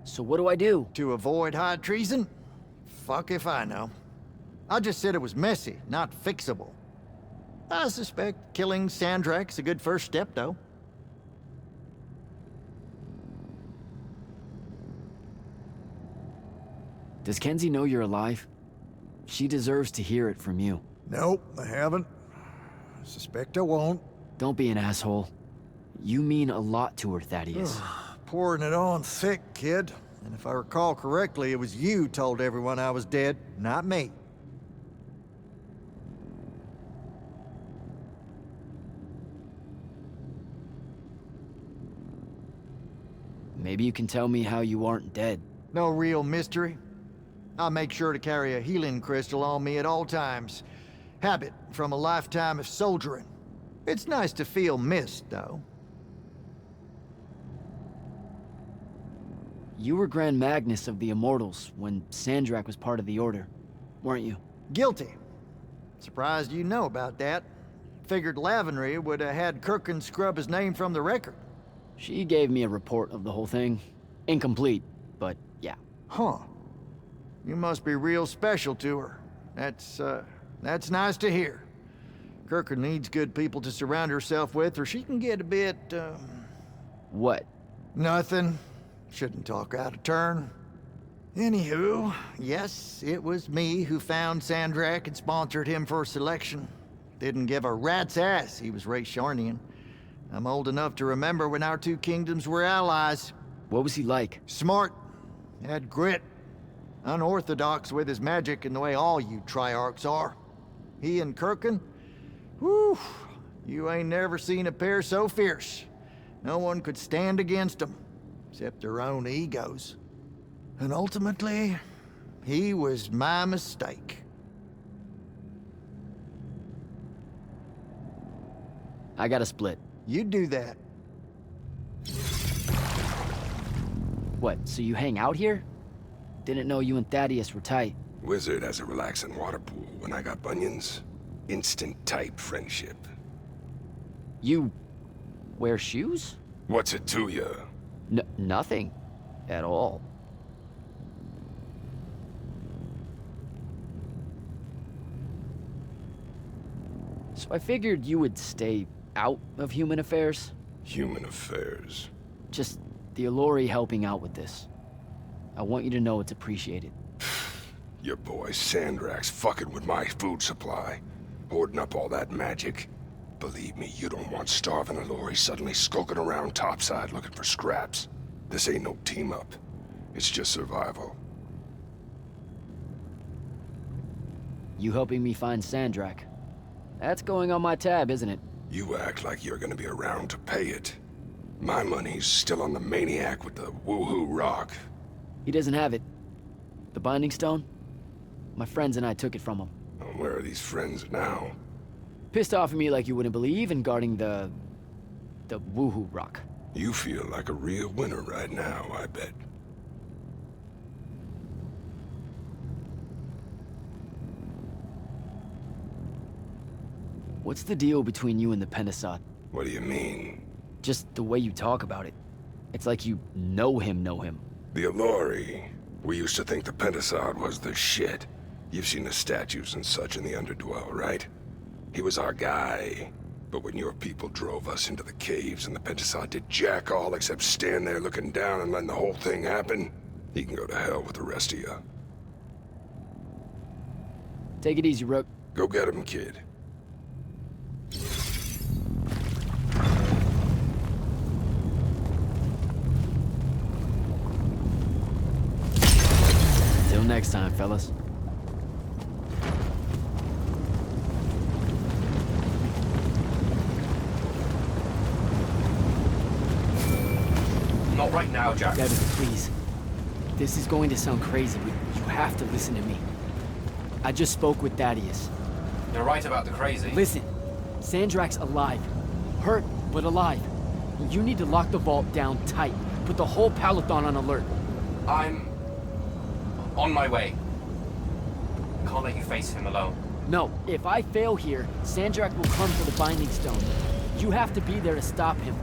Speaker 1: So what do I do?
Speaker 13: To avoid high treason? Fuck if I know. I just said it was messy, not fixable. I suspect killing Sandrak's a good first step, though.
Speaker 1: Does Kenzie know you're alive? She deserves to hear it from you.
Speaker 13: Nope, I haven't. I suspect I won't.
Speaker 1: Don't be an asshole. You mean a lot to her, Thaddeus.
Speaker 13: Pouring it on thick, kid. And if I recall correctly, it was you told everyone I was dead, not me.
Speaker 1: Maybe you can tell me how you aren't dead.
Speaker 13: No real mystery. I make sure to carry a healing crystal on me at all times. Habit from a lifetime of soldiering. It's nice to feel missed, though.
Speaker 1: You were Grand Magnus of the Immortals when Sandrak was part of the Order, weren't you?
Speaker 13: Guilty. Surprised you know about that. Figured Lavenry would have had Kirkan scrub his name from the record.
Speaker 1: She gave me a report of the whole thing. Incomplete, but yeah.
Speaker 13: Huh. You must be real special to her. That's nice to hear. Kirkan needs good people to surround herself with, or she can get a bit,
Speaker 1: What?
Speaker 13: Nothing. Shouldn't talk out of turn. Anywho, yes, it was me who found Sandrak and sponsored him for selection. Didn't give a rat's ass he was Rasharnian. I'm old enough to remember when our two kingdoms were allies.
Speaker 1: What was he like?
Speaker 13: Smart. Had grit. Unorthodox with his magic in the way all you Triarchs are. He and Kirkan? Whew. You ain't never seen a pair so fierce. No one could stand against them, except their own egos. And ultimately, he was my mistake.
Speaker 1: I got a split.
Speaker 13: You do that.
Speaker 1: What, so you hang out here? Didn't know you and Thaddeus were tight.
Speaker 14: Wizard has a relaxing water pool when I got bunions. Instant tight friendship.
Speaker 1: You wear shoes?
Speaker 14: What's it to you?
Speaker 1: Nothing. At all. So I figured you would stay out of human affairs.
Speaker 14: Human affairs?
Speaker 1: Just the Allori helping out with this. I want you to know it's appreciated.
Speaker 14: Your boy Sandrak's fucking with my food supply. Hoarding up all that magic. Believe me, you don't want starving Allori suddenly skulking around topside looking for scraps. This ain't no team-up. It's just survival.
Speaker 1: You helping me find Sandrak. That's going on my tab, isn't it?
Speaker 14: You act like you're gonna be around to pay it. My money's still on the maniac with the woohoo rock.
Speaker 1: He doesn't have it. The Binding Stone? My friends and I took it from him.
Speaker 14: Where are these friends now?
Speaker 1: Pissed off at me like you wouldn't believe and guarding the woohoo rock.
Speaker 14: You feel like a real winner right now, I bet.
Speaker 1: What's the deal between you and the Pentasod?
Speaker 14: What do you mean?
Speaker 1: Just the way you talk about it. It's like you know him.
Speaker 14: The Allori. We used to think the Pentasod was the shit. You've seen the statues and such in the Underdwell, right? He was our guy. But when your people drove us into the caves and the Pentasod did jack all except stand there looking down and letting the whole thing happen, he can go to hell with the rest of you.
Speaker 1: Take it easy, Rook.
Speaker 14: Go get him, kid.
Speaker 1: Till next time, fellas.
Speaker 3: Not right now, Jack.
Speaker 1: Devin, please. This is going to sound crazy, but you have to listen to me. I just spoke with Thaddeus.
Speaker 3: You're right about the crazy.
Speaker 1: Listen, Sandrak's alive. Hurt, but alive. You need to lock the vault down tight. Put the whole Palathon on alert.
Speaker 3: I'm on my way. Can't let you face him alone.
Speaker 1: No, if I fail here, Sandrak will come for the Binding Stone. You have to be there to stop him.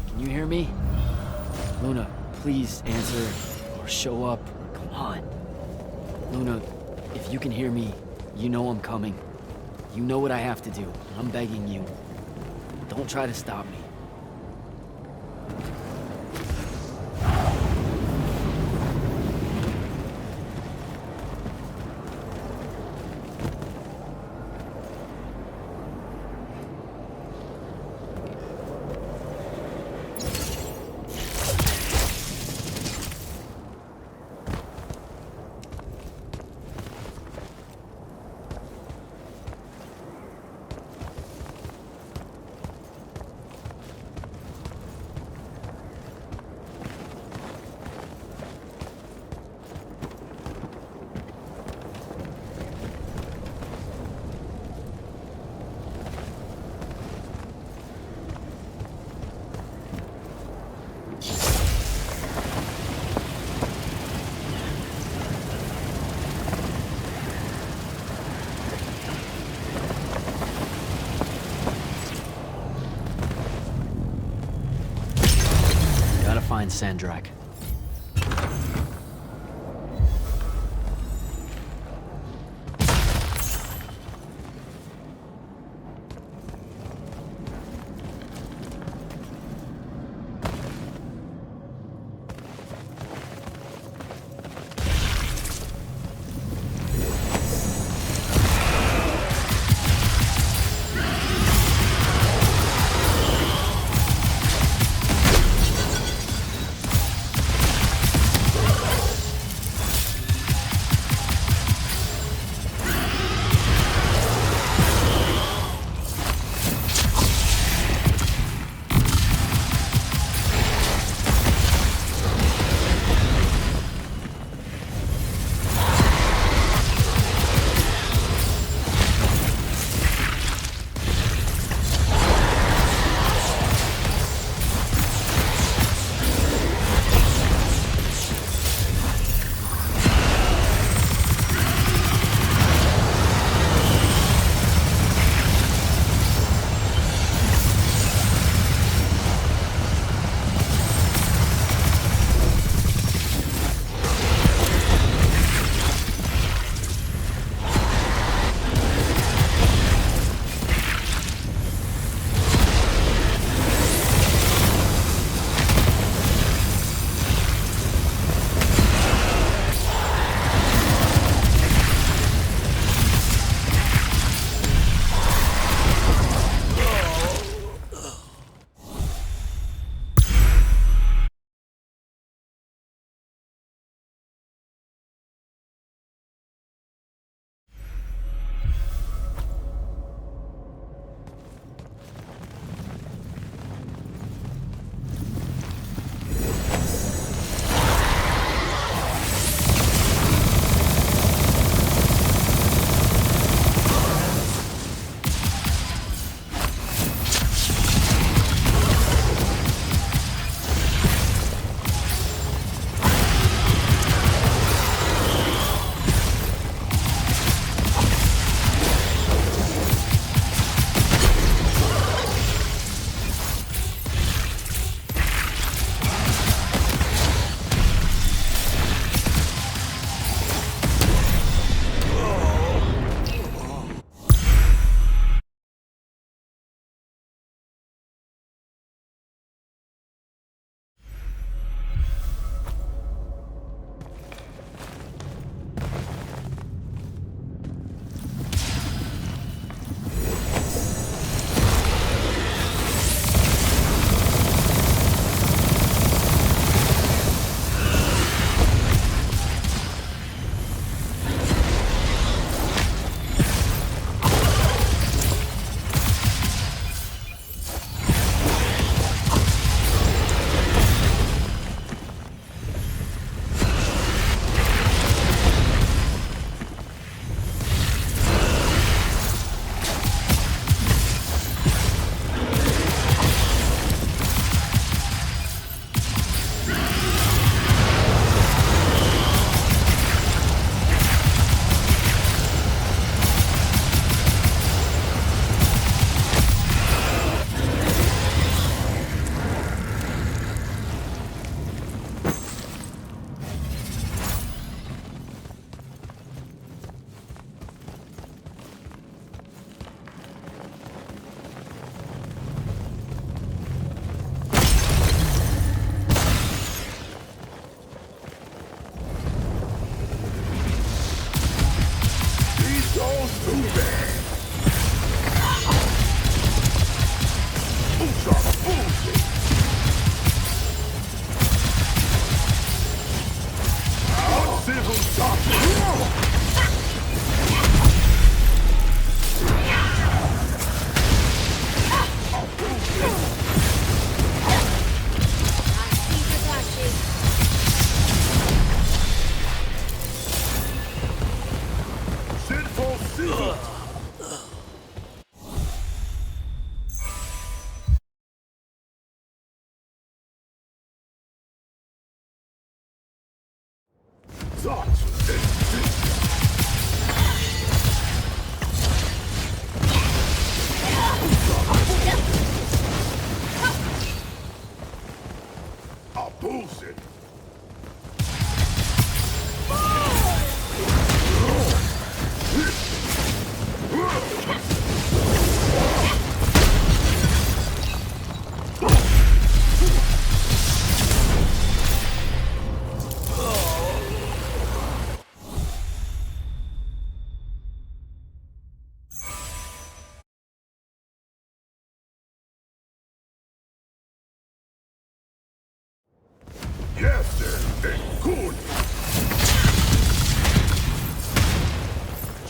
Speaker 1: Can you hear me? Luna, please answer, or show up, or come on. Luna, if you can hear me, you know I'm coming. You know what I have to do. I'm begging you. Don't try to stop me. find Sandrak.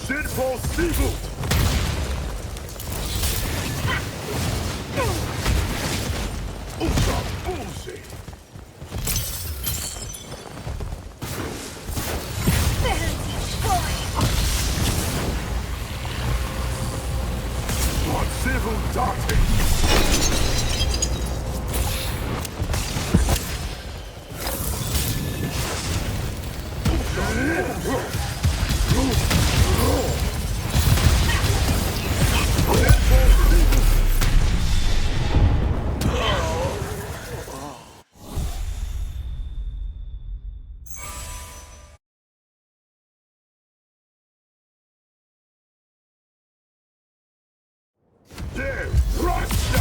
Speaker 14: Impossible! Ultra bullshit! What civil darting? There, right